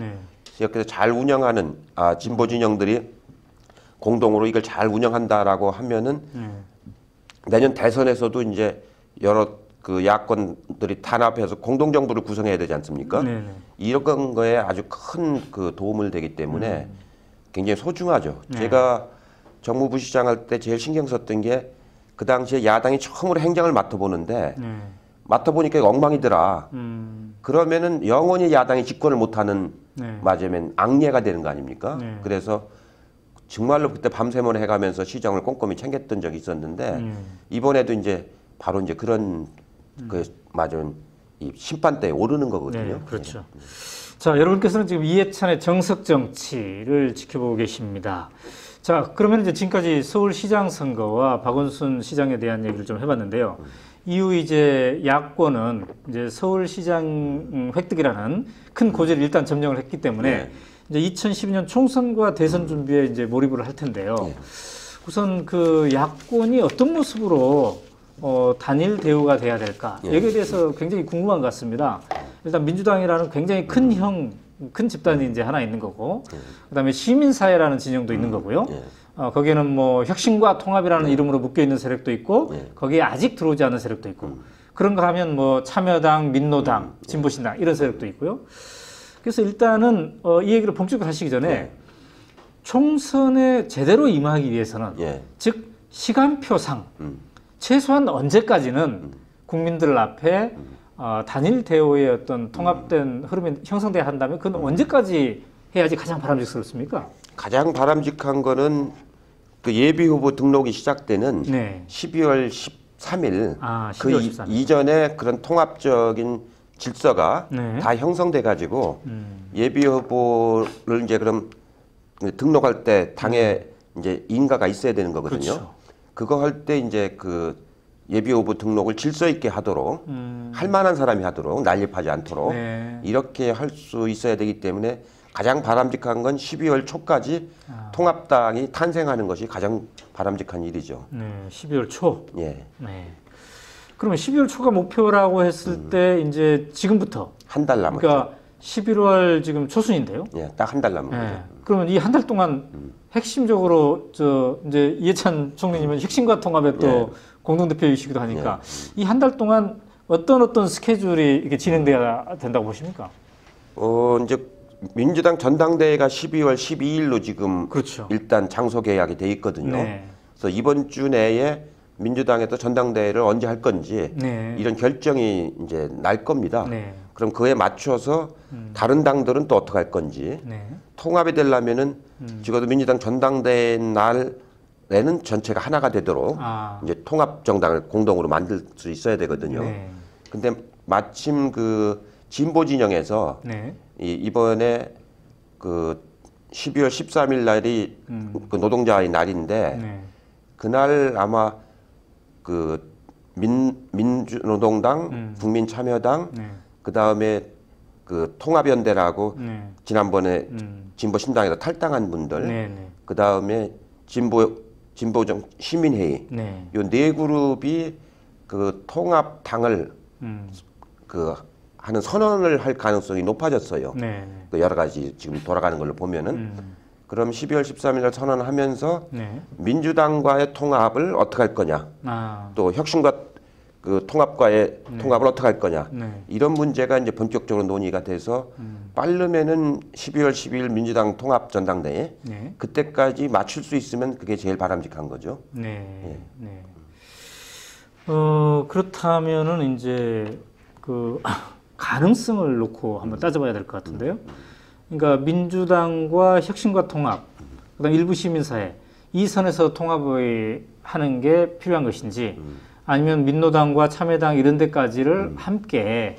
이렇게 해서 잘 운영하는 진보 진영들이 공동으로 이걸 잘 운영한다라고 하면은 내년 대선에서도 이제 여러 그 야권들이 탄압해서 공동정부를 구성해야 되지 않습니까? 이런 거에 아주 큰 그 도움을 되기 때문에 굉장히 소중하죠. 제가 정무부 시장 할 때 제일 신경 썼던 게 그 당시에 야당이 처음으로 행정을 맡아보는데 맡아보니까 엉망이더라. 그러면은 영원히 야당이 집권을 못하는 맞으면 악예가 되는 거 아닙니까? 그래서 정말로 그때 밤새면 해가면서 시정을 꼼꼼히 챙겼던 적이 있었는데 이번에도 이제 바로 이제 그런 그 맞은 이 심판대에 오르는 거거든요. 그렇죠. 자, 여러분께서는 지금 이해찬의 정석 정치를 지켜보고 계십니다. 자, 그러면 이제 지금까지 서울시장 선거와 박원순 시장에 대한 얘기를 좀 해봤는데요. 이후 이제 야권은 이제 서울시장 획득이라는 큰 고지를 일단 점령을 했기 때문에 이제 2012년 총선과 대선 준비에 이제 몰입을 할 텐데요. 우선 그 야권이 어떤 모습으로 단일 대우가 돼야 될까? 여기에 대해서 굉장히 궁금한 것 같습니다. 일단 민주당이라는 굉장히 큰 집단이 이제 하나 있는 거고, 그다음에 시민사회라는 진영도 있는 거고요. 거기에는 뭐 혁신과 통합이라는 이름으로 묶여 있는 세력도 있고, 거기에 아직 들어오지 않은 세력도 있고, 그런가 하면 뭐 참여당, 민노당, 진보신당 이런 세력도 있고요. 그래서 일단은 이 얘기를 본격적으로 하시기 전에 총선에 제대로 임하기 위해서는 즉 시간표상 최소한 언제까지는 국민들 앞에 단일 대우의 어떤 통합된 흐름이 형성돼야 한다면 그건 언제까지 해야지 가장 바람직스럽습니까? 가장 바람직한 거는 그 예비 후보 등록이 시작되는 12월 13일 그 13일. 이전에 그런 통합적인 질서가 다 형성돼 가지고 예비 후보를 이제 그럼 등록할 때 당에 이제 인가가 있어야 되는 거거든요. 그렇죠. 그거 할 때 이제 그 예비 후보 등록을 질서 있게 하도록 할 만한 사람이 하도록 난립하지 않도록 이렇게 할 수 있어야 되기 때문에 가장 바람직한 건 12월 초까지 통합당이 탄생하는 것이 가장 바람직한 일이죠. 12월 초. 그러면 12월 초가 목표라고 했을 때 이제 지금부터 한 달 남았죠. 그러니까 11월 지금 초순인데요. 딱 한 달 남은 거죠. 그러면 이 한 달 동안 핵심적으로 이제 이해찬 총리님은 혁신과 통합에 또 공동대표이시기도 하니까 이 한 달 동안 어떤 스케줄이 이렇게 진행돼야 된다고 보십니까? 이제 민주당 전당대회가 12월 12일로 지금 그렇죠. 일단 장소 계약이 돼 있거든요. 그래서 이번 주 내에 민주당에서 전당대회를 언제 할 건지 이런 결정이 이제 날 겁니다. 그럼 그에 맞춰서 다른 당들은 또 어떻게 할 건지 통합이 되려면은 적어도 민주당 전당대회 날에는 전체가 하나가 되도록 이제 통합 정당을 공동으로 만들 수 있어야 되거든요. 근데 마침 그 진보 진영에서 이번에 그 12월 13일 날이 그 노동자의 날인데 그날 아마 그 민주노동당, 국민참여당, 그 다음에 그 통합연대라고 지난번에 진보신당에서 탈당한 분들, 그 다음에 진보정 시민회의, 요 네 그룹이 그 통합당을 그 하는 선언을 할 가능성이 높아졌어요. 그 여러 가지 지금 돌아가는 걸로 보면은. 그럼 12월 13일 날 선언하면서 민주당과의 통합을 어떻게 할 거냐, 또 혁신과 그 통합과의 통합을 어떻게 할 거냐, 이런 문제가 이제 본격적으로 논의가 돼서 빠르면은 12월 12일 민주당 통합 전당대회 그때까지 맞출 수 있으면 그게 제일 바람직한 거죠. 그렇다면은 이제 그 가능성을 놓고 한번 따져봐야 될 것 같은데요. 그러니까 민주당과 혁신과 통합, 그다음 일부 시민사회 이 선에서 통합을 하는 게 필요한 것인지, 아니면 민노당과 참여당 이런 데까지를 함께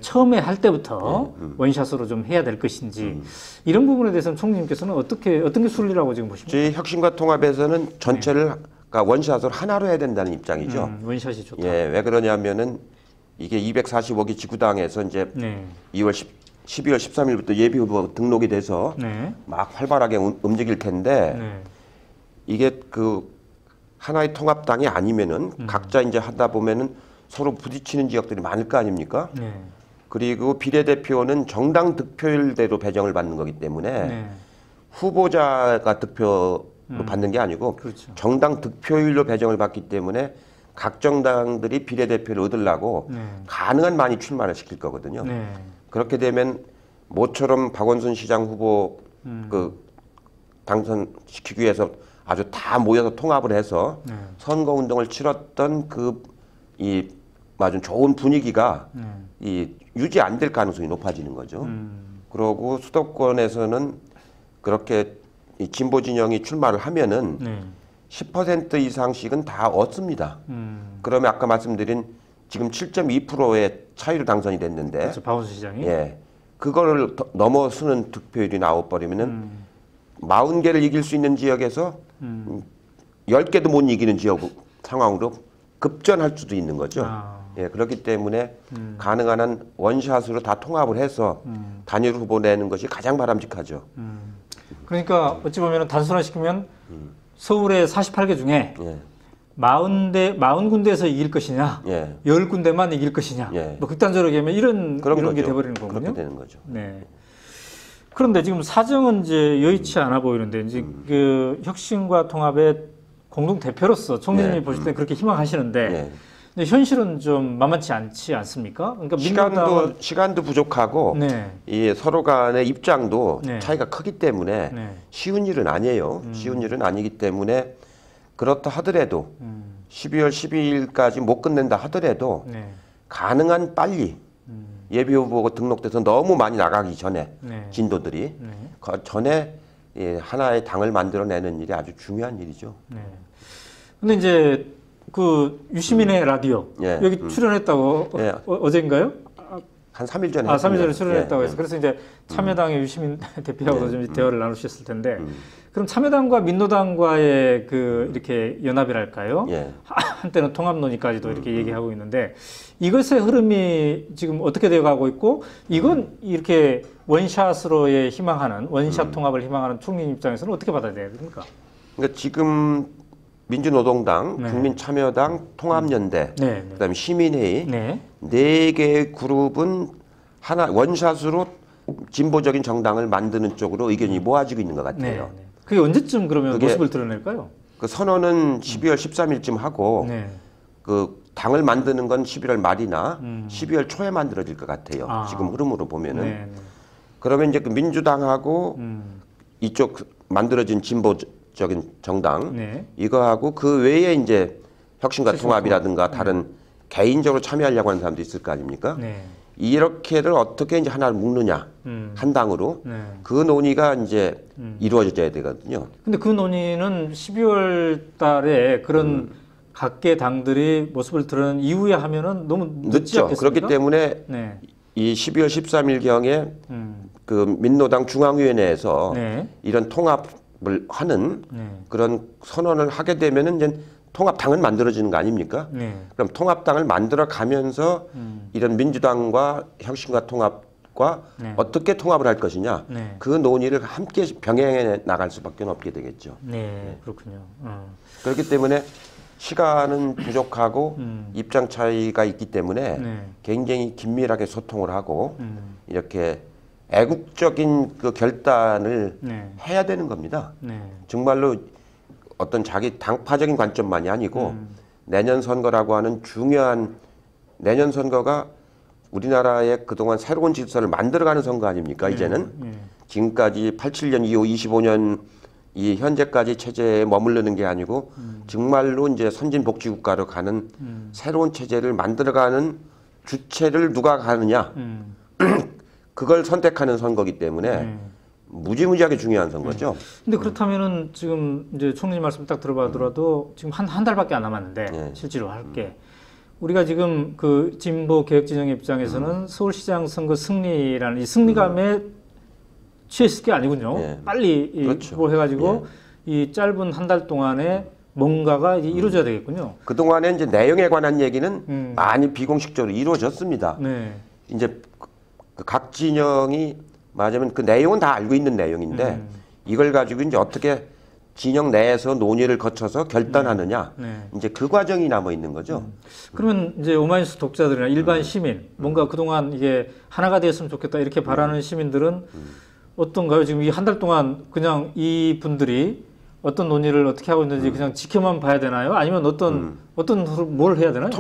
처음에 할 때부터 원샷으로 좀 해야 될 것인지, 이런 부분에 대해서는 총리님께서는 어떤 게 순리라고 지금 보십니까? 저희 혁신과 통합에서는 전체를 그러니까 원샷으로 하나로 해야 된다는 입장이죠. 원샷이 좋다. 왜 그러냐면은 이게 245기 지구당에서 이제 12월 13일부터 예비 후보 등록이 돼서 막 활발하게 움직일 텐데 이게 그 하나의 통합당이 아니면은 각자 이제 하다 보면은 서로 부딪히는 지역들이 많을 거 아닙니까? 그리고 비례대표는 정당 득표율대로 배정을 받는 거기 때문에 후보자가 득표로 받는 게 아니고 정당 득표율로 배정을 받기 때문에 각 정당들이 비례대표를 얻으려고 가능한 많이 출마를 시킬 거거든요. 그렇게 되면 모처럼 박원순 시장 후보 그 당선시키기 위해서 아주 다 모여서 통합을 해서 선거 운동을 치렀던 그 이 아주 좋은 분위기가 이 유지 안 될 가능성이 높아지는 거죠. 그러고 수도권에서는 그렇게 이 진보 진영이 출마를 하면은 10% 이상씩은 다 얻습니다. 그러면 아까 말씀드린 지금 7.2%의 차이로 당선이 됐는데, 박원순 시장이 그거를 넘어서는 득표율이 나와버리면은 40개를 이길 수 있는 지역에서 10개도 못 이기는 지역 상황으로 급전할 수도 있는 거죠. 예, 그렇기 때문에 가능한 한 원샷으로 다 통합을 해서 단일 후보 내는 것이 가장 바람직하죠. 그러니까 어찌 보면 단순화시키면 서울의 48개 중에 40군데에서 이길 것이냐, 10군데만 이길 것이냐, 뭐 극단적으로 얘기하면 이런 게 돼버리는 거군요. 그렇게 되는 거죠. 네. 그런데 지금 사정은 이제 여의치 않아 보이는데 이제 그 혁신과 통합의 공동 대표로서 총리님이 보실 때 그렇게 희망하시는데 근데 현실은 좀 만만치 않지 않습니까? 그러니까 시간도 부족하고 이 서로 간의 입장도 차이가 크기 때문에 쉬운 일은 아니에요. 쉬운 일은 아니기 때문에 그렇다 하더라도 12월 12일까지 못 끝낸다 하더라도 가능한 빨리 예비 후보가 등록돼서 너무 많이 나가기 전에 진도들이 그 전에 하나의 당을 만들어내는 일이 아주 중요한 일이죠. 근데 이제 그 유시민의 라디오 여기 출연했다고 어제인가요? 한 3일 전에 3일 전에 출연했다고 해서 그래서 이제 참여당의 유시민 대표하고 좀 대화를 나누셨을 텐데 그럼 참여당과 민노당과의 그 이렇게 연합이랄까요? 한때는 통합 논의까지도 이렇게 얘기하고 있는데 이것의 흐름이 지금 어떻게 되어가고 있고 이건 이렇게 원샷으로의 희망하는 원샷 통합을 희망하는 총리 입장에서는 어떻게 받아들여야 됩니까? 그러니까 지금 민주노동당, 국민참여당, 통합연대, 그다음에 시민회의 네 개의 그룹은 하나 원샷으로 진보적인 정당을 만드는 쪽으로 의견이 모아지고 있는 것 같아요. 그게 언제쯤 그러면 모습을 드러낼까요? 그 선언은 12월 13일쯤 하고 그 당을 만드는 건 11월 말이나 12월 초에 만들어질 것 같아요. 지금 흐름으로 보면은. 그러면 이제 그 민주당하고 이쪽 만들어진 진보적인 정당 이거하고 그 외에 이제 혁신과 통합이라든가 다른 개인적으로 참여하려고 하는 사람도 있을 거 아닙니까? 이렇게를 어떻게 이제 하나를 묶느냐 한 당으로 그 논의가 이제 이루어져야 되거든요. 근데 그 논의는 12월 달에 그런 각계 당들이 모습을 드러낸 이후에 하면은 너무 늦지 않겠습니까? 그렇기 때문에 이 12월 13일경에 그 민노당 중앙위원회에서 이런 통합을 하는 그런 선언을 하게 되면은 이제 통합당은 만들어지는 거 아닙니까? 그럼 통합당을 만들어 가면서 이런 민주당과 혁신과 통합과 어떻게 통합을 할 것이냐 그 논의를 함께 병행해 나갈 수밖에 없게 되겠죠. 그렇군요. 그렇기 때문에 시간은 부족하고 입장 차이가 있기 때문에 굉장히 긴밀하게 소통을 하고 이렇게 애국적인 그 결단을 해야 되는 겁니다. 정말로 어떤 자기 당파적인 관점만이 아니고 내년 선거라고 하는 중요한 내년 선거가 우리나라의 그동안 새로운 질서를 만들어가는 선거 아닙니까? 이제는 지금까지 87년 이후 25년 이 현재까지 체제에 머무르는 게 아니고 정말로 이제 선진복지국가로 가는 새로운 체제를 만들어가는 주체를 누가 가느냐 그걸 선택하는 선거기 때문에 무지무지하게 중요한 선거죠. 근데 그렇다면은 지금 이제 총리님 말씀 딱 들어봐더라도 지금 한 달밖에 안 남았는데 실제로 할 게 우리가 지금 그 진보 개혁 진영의 입장에서는 서울시장 선거 승리라는 이 승리감에 취했을 게 아니군요. 빨리 그렇죠. 해가지고 이 짧은 한 달 동안에 뭔가가 이루어져야 되겠군요. 그 동안에 이제 내용에 관한 얘기는 많이 비공식적으로 이루어졌습니다. 이제 각 진영이 맞으면 그 내용은 다 알고 있는 내용인데 이걸 가지고 이제 어떻게 진영 내에서 논의를 거쳐서 결단하느냐 이제 그 과정이 남아 있는 거죠. 그러면 이제 오마이뉴스 독자들이나 일반 시민 뭔가 그동안 이게 하나가 되었으면 좋겠다 이렇게 바라는 시민들은 어떤가요? 지금 이 한 달 동안 그냥 이 분들이 어떤 논의를 어떻게 하고 있는지 그냥 지켜만 봐야 되나요? 아니면 뭘 해야 되나요?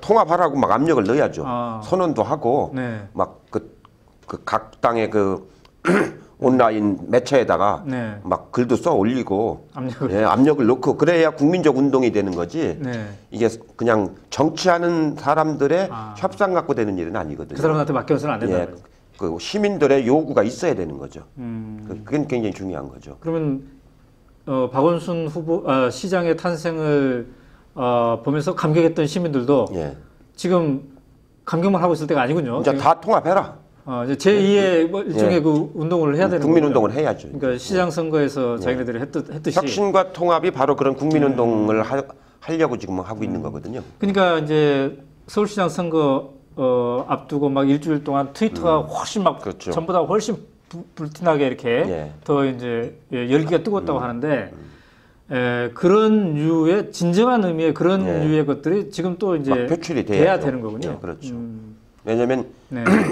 통합하라고 막 압력을 넣어야죠. 선언도 하고 막 그 각 당의 그 온라인 매체에다가 막 글도 써 올리고 압력을 넣고 그래야 국민적 운동이 되는 거지. 이게 그냥 정치하는 사람들의 협상 갖고 되는 일은 아니거든요. 그 사람한테 맡겨서는 안 된다. 그 시민들의 요구가 있어야 되는 거죠. 그게 굉장히 중요한 거죠. 그러면 박원순 시장의 탄생을 보면서 감격했던 시민들도 지금 감격만 하고 있을 때가 아니군요. 이제 다 통합해라. 이제 제2의 뭐 일종의 그 운동을 해야 되는 국민운동을 해야죠. 그러니까 시장 선거에서 자기네들이 했듯이 혁신과 통합이 바로 그런 국민운동을 하려고 지금 하고 있는 거거든요. 그러니까 이제 서울시장 선거 앞두고 막 일주일 동안 트위터가 훨씬 막 그렇죠. 전보다 훨씬 불티나게 이렇게 더 이제 열기가 뜨거웠다고 하는데 그런 류의 진정한 의미의 그런 류의 것들이 지금 또 이제 표출이 돼야 되는 거군요. 그렇죠. 왜냐하면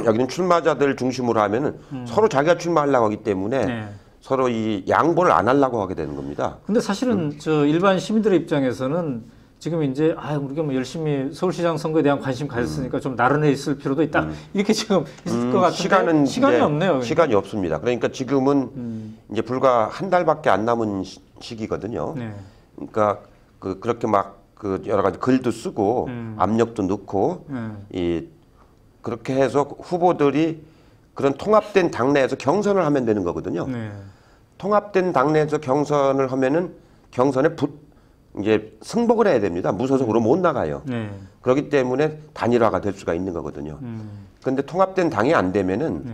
여기는 출마자들 중심으로 하면은 서로 자기가 출마하려고 하기 때문에 서로 이 양보를 안 하려고 하게 되는 겁니다. 근데 사실은 저 일반 시민들의 입장에서는 지금 이제 우리가 뭐 열심히 서울시장 선거에 대한 관심 가졌으니까 좀 나른해 있을 필요도 있다. 이렇게 지금 있을 것 같은데 시간이 없네요. 그러니까. 시간이 없습니다. 그러니까 지금은 이제 불과 한 달밖에 안 남은 시기거든요. 그러니까 그렇게 막 그 여러 가지 글도 쓰고 압력도 넣고 그렇게 해서 후보들이 그런 통합된 당내에서 경선을 하면 되는 거거든요. 통합된 당내에서 경선을 하면은 경선에 이제 승복을 해야 됩니다. 무소속으로 못 나가요. 그렇기 때문에 단일화가 될 수가 있는 거거든요. 그런데 통합된 당이 안 되면은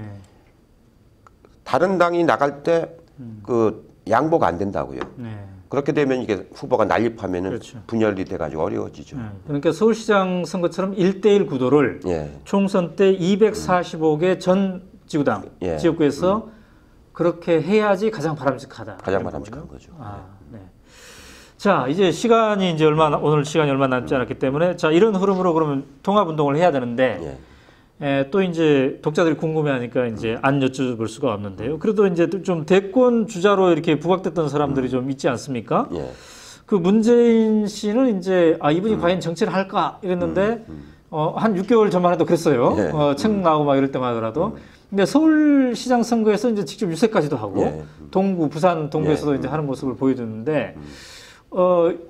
다른 당이 나갈 때 그 양보가 안 된다고요. 그렇게 되면 이게 후보가 난립하면은 그렇죠. 분열이 돼가지고 어려워지죠. 그러니까 서울시장 선거처럼 1대1 구도를 총선 때 245개 전 지구당, 지역구에서 그렇게 해야지 가장 바람직하다. 가장 바람직한 거죠. 자, 이제 시간이 이제 오늘 시간이 얼마 남지 않았기 때문에 자, 이런 흐름으로 그러면 통합 운동을 해야 되는데 또 이제 독자들이 궁금해하니까 이제 안 여쭤볼 수가 없는데요. 그래도 이제 좀 대권 주자로 이렇게 부각됐던 사람들이 좀 있지 않습니까? 그 문재인 씨는 이제 이분이 과연 정치를 할까 이랬는데 한 6개월 전만 해도 그랬어요. 책 나오고 막 이럴 때만 하더라도. 근데 서울시장 선거에서 이제 직접 유세까지도 하고 동구, 부산 동구에서도 이제 하는 모습을 보여줬는데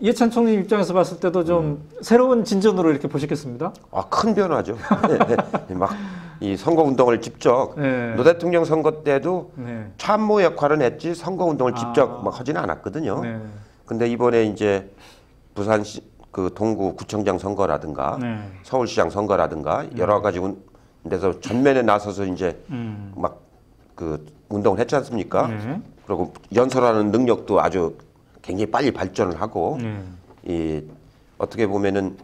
이해찬 총리 입장에서 봤을 때도 좀 새로운 진전으로 이렇게 보셨겠습니다? 큰 변화죠. 막 이 선거 운동을 직접 노 대통령 선거 때도 참모 역할은 했지 선거 운동을 직접 막 하지는 않았거든요. 근데 이번에 이제 부산 그 동구 구청장 선거라든가 서울시장 선거라든가 여러 가지 데서 전면에 나서서 이제 막 그 운동을 했지 않습니까? 그리고 연설하는 능력도 아주 굉장히 빨리 발전을 하고 이 어떻게 보면은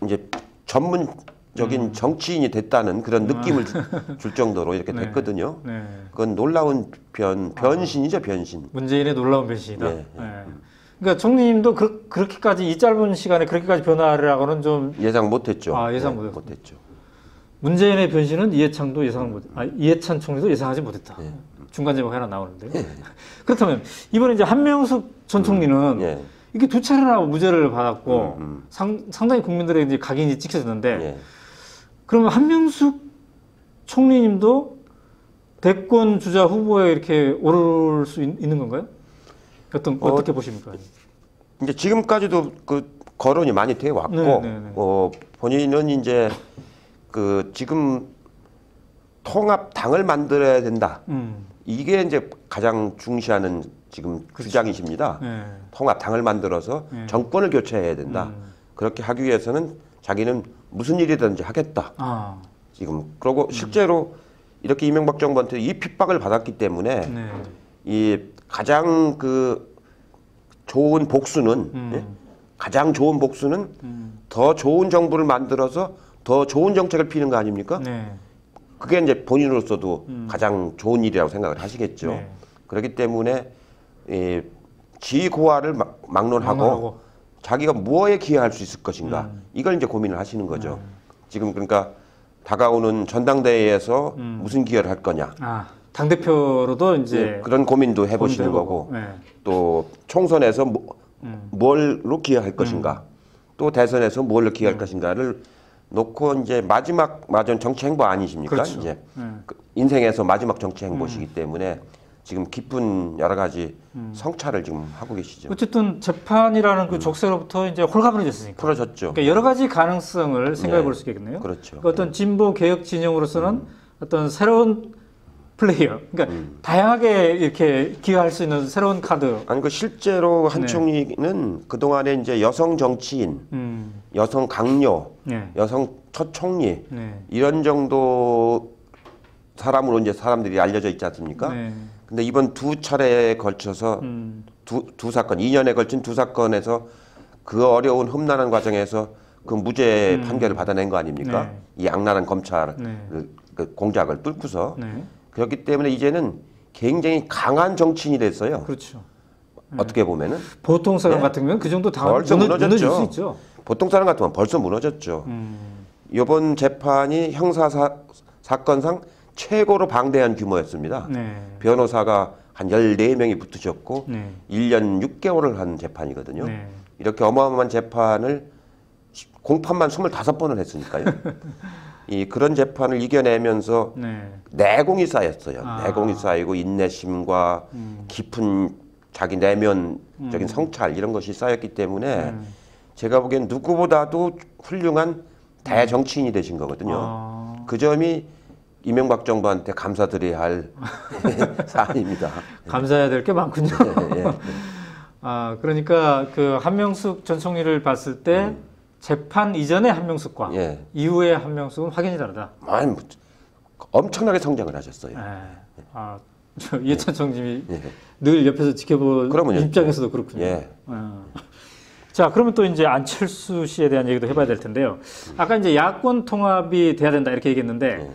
이제 전문적인 정치인이 됐다는 그런 느낌을 줄 정도로 이렇게 됐거든요. 그건 놀라운 변신이죠, 변신. 문재인의 놀라운 변신이다. 그러니까 총리님도 그렇게까지 이 짧은 시간에 그렇게까지 변화를 하고는 좀 예상 못했죠. 예상 못했죠. 문재인의 변신은 이해찬 총리도 예상하지 못했다. 중간 제목 하나 나오는데요. 그렇다면 이번에 이제 한명숙 전 총리는 이게 2차례나 무죄를 받았고 상당히 국민들의 이제 각인이 찍혀졌는데 그러면 한명숙 총리님도 대권 주자 후보에 이렇게 오를 수 있는 건가요? 어떻게 보십니까? 이제 지금까지도 그 거론이 많이 되어 왔고 본인은 이제 그 지금 통합당을 만들어야 된다. 이게 이제 가장 중시하는 지금 주장이십니다. 통합당을 만들어서 정권을 교체해야 된다. 그렇게 하기 위해서는 자기는 무슨 일이든지 하겠다. 지금 그러고 실제로 이렇게 이명박 정부한테 이 핍박을 받았기 때문에 이 가장 그 좋은 복수는 가장 좋은 복수는 더 좋은 정부를 만들어서 더 좋은 정책을 피는 거 아닙니까? 그게 이제 본인으로서도 가장 좋은 일이라고 생각을 하시겠죠. 그렇기 때문에 지휘고하를 막론하고 자기가 무엇에 기여할 수 있을 것인가 이걸 이제 고민을 하시는 거죠. 지금 그러니까 다가오는 전당대회에서 무슨 기여를 할 거냐. 당대표로도 이제 그런 고민도 해보시는 거고 또 총선에서 뭘로 기여할 것인가 또 대선에서 뭘로 기여할 것인가를 놓고 이제 마지막 정치 행보 아니십니까? 그렇죠. 이제 인생에서 마지막 정치 행보시기 때문에 지금 깊은 여러 가지 성찰을 지금 하고 계시죠. 어쨌든 재판이라는 그 족쇄로부터 이제 홀가분해졌으니까. 풀어졌죠. 그러니까 여러 가지 가능성을 생각해 볼 수 있겠네요. 그렇죠. 그러니까 어떤 진보 개혁 진영으로서는 어떤 새로운 플레이어, 그러니까 다양하게 이렇게 기여할 수 있는 새로운 카드. 그 실제로 한 총리는 그 동안에 이제 여성 정치인, 여성 강요, 여성 첫 총리 이런 정도 사람으로 이제 사람들이 알려져 있지 않습니까? 네. 근데 이번 두 차례에 걸쳐서 두 사건, 2년에 걸친 두 사건에서 그 어려운 험난한 과정에서 그 무죄 판결을 받아낸 거 아닙니까? 네. 이 악랄한 검찰 네. 그 공작을 뚫고서 네. 그렇기 때문에 이제는 굉장히 강한 정치인이 됐어요. 그렇죠. 어떻게 보면은 보통 사람 네? 같은 경우는 그 정도 다 벌써 무너질 수 있죠. 보통 사람 같으면 벌써 무너졌죠. 이번 재판이 형사 사건상 최고로 방대한 규모였습니다. 네. 변호사가 한 14명이 붙으셨고 네. 1년 6개월을 한 재판이거든요. 네. 이렇게 어마어마한 재판을 공판만 25번을 했으니까요. 그런 재판을 이겨내면서 네. 내공이 쌓였어요. 내공이 쌓이고 인내심과 깊은 자기 내면적인 성찰 이런 것이 쌓였기 때문에 제가 보기엔 누구보다도 훌륭한 대정치인이 되신 거거든요. 그 점이 이명박 정부한테 감사드려야 할 사안입니다. 감사해야 될 게 많군요. 예, 예. 그러니까 그 한명숙 전 총리를 봤을 때 재판 이전의 한명숙과 예. 이후의 한명숙은 확연히 다르다. 아니, 엄청나게 성장을 하셨어요. 저 이해찬 총님이 늘 옆에서 지켜본 그러면요. 입장에서도 그렇군요. 예. 자, 그러면 또 이제 안철수 씨에 대한 얘기도 해봐야 될 텐데요. 아까 이제 야권 통합이 돼야 된다 이렇게 얘기했는데,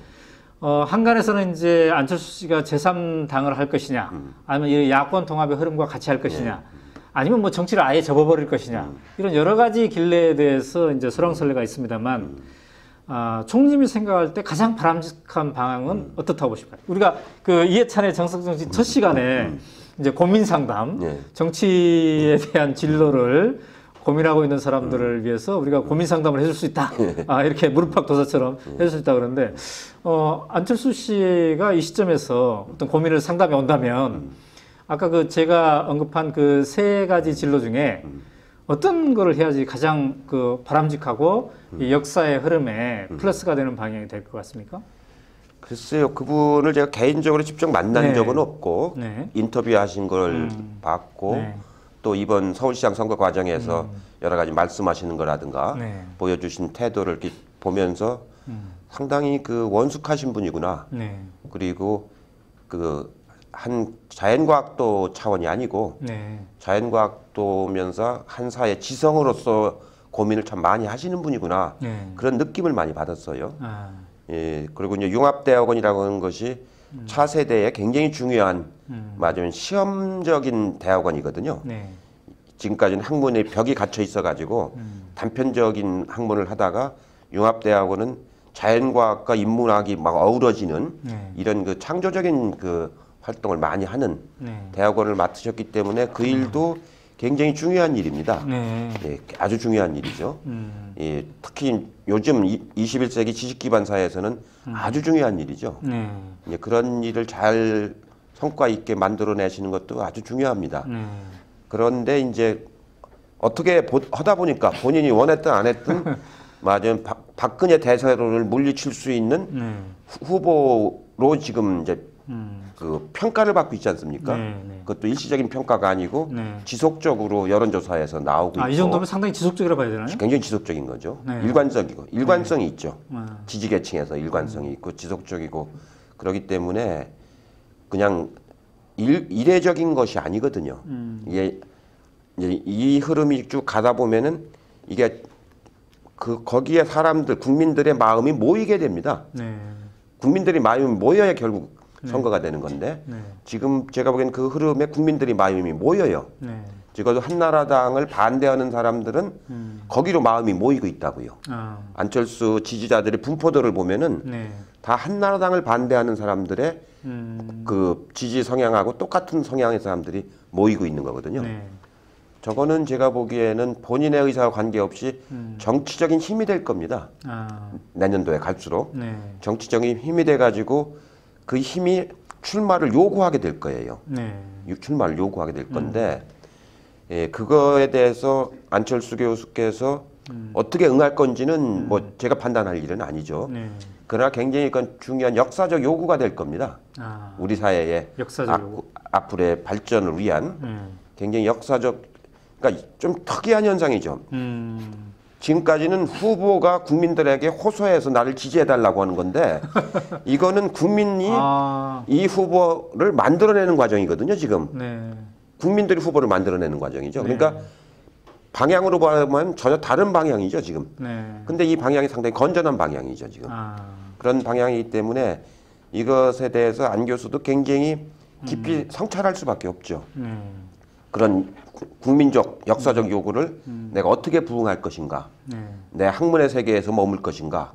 한간에서는 이제 안철수 씨가 제3당을 할 것이냐, 아니면 이 야권 통합의 흐름과 같이 할 것이냐, 아니면 뭐 정치를 아예 접어버릴 것이냐, 이런 여러 가지 길레에 대해서 이제 설왕설래가 있습니다만, 총님이 생각할 때 가장 바람직한 방향은 어떻다고 보실까요? 우리가 그 이해찬의 정석정신 첫 시간에 이제 고민 상담, 정치에 대한 진로를 고민하고 있는 사람들을 위해서 우리가 고민 상담을 해줄 수 있다. 이렇게 무릎팍도사처럼 해줄 수 있다 그러는데, 안철수 씨가 이 시점에서 어떤 고민을 상담해 온다면, 아까 그 제가 언급한 그 세 가지 진로 중에 어떤 거를 해야지 가장 그 바람직하고 이 역사의 흐름에 플러스가 되는 방향이 될 것 같습니까? 글쎄요, 그분을 제가 개인적으로 직접 만난 네. 적은 없고 인터뷰하신 걸 봤고 또 이번 서울시장 선거 과정에서 여러 가지 말씀하시는 거라든가 보여주신 태도를 이렇게 보면서 상당히 그 원숙하신 분이구나. 그리고 그 한 자연과학도 차원이 아니고 자연과학도면서 한 사회 지성으로서 고민을 참 많이 하시는 분이구나. 그런 느낌을 많이 받았어요. 예, 그리고 이제 융합대학원이라고 하는 것이 차세대에 굉장히 중요한 맞으면 시험적인 대학원이거든요. 지금까지는 학문의 벽이 갇혀 있어가지고 단편적인 학문을 하다가 융합대학원은 자연과학과 인문학이 막 어우러지는 이런 그 창조적인 그 활동을 많이 하는 대학원을 맡으셨기 때문에 그 일도 굉장히 중요한 일입니다. 예, 아주 중요한 일이죠. 예, 특히 요즘 21세기 지식 기반 사회에서는 아주 중요한 일이죠. 예, 그런 일을 잘 성과 있게 만들어내시는 것도 아주 중요합니다. 그런데 이제 어떻게 하다 보니까 본인이 원했든 안 했든 맞아요. 박근혜 대세론을 물리칠 수 있는 후보로 지금 이제 그 평가를 받고 있지 않습니까? 그것도 일시적인 평가가 아니고 지속적으로 여론조사에서 나오고 있고. 이 정도면 상당히 지속적이라 봐야 되나요? 굉장히 지속적인 거죠. 일관적이고 일관성이 있죠. 지지계층에서 일관성이 있고 지속적이고 그렇기 때문에 그냥 이례적인 것이 아니거든요. 이게 이제 이 흐름이 쭉 가다 보면은 이게 거기에 사람들 국민들의 마음이 모이게 됩니다. 국민들이 마음이 모여야 결국 선거가 되는 건데 지금 제가 보기엔 그 흐름에 국민들이 마음이 모여요. 적어도 한나라당을 반대하는 사람들은 거기로 마음이 모이고 있다고요. 안철수 지지자들의 분포도를 보면은 다 한나라당을 반대하는 사람들의 그 지지 성향하고 똑같은 성향의 사람들이 모이고 있는 거거든요. 저거는 제가 보기에는 본인의 의사와 관계없이 정치적인 힘이 될 겁니다. 내년도에 갈수록 정치적인 힘이 돼가지고 그 힘이 출마를 요구하게 될 거예요. 출마를 요구하게 될 건데 예, 그거에 대해서 안철수 교수께서 어떻게 응할 건지는 뭐 제가 판단할 일은 아니죠. 그러나 굉장히 중요한 역사적 요구가 될 겁니다. 우리 사회의 앞으로의 발전을 위한 굉장히 역사적, 그러니까 좀 특이한 현상이죠. 지금까지는 후보가 국민들에게 호소해서 나를 지지해달라고 하는 건데 이거는 국민이 이 후보를 만들어내는 과정이거든요. 지금 네. 국민들이 후보를 만들어내는 과정이죠. 그러니까 방향으로 보면 전혀 다른 방향이죠. 지금. 근데 이 방향이 상당히 건전한 방향이죠. 지금. 그런 방향이기 때문에 이것에 대해서 안 교수도 굉장히 깊이 성찰할 수밖에 없죠. 그런 국민적 역사적 요구를 내가 어떻게 부응할 것인가, 내 학문의 세계에서 머물 것인가,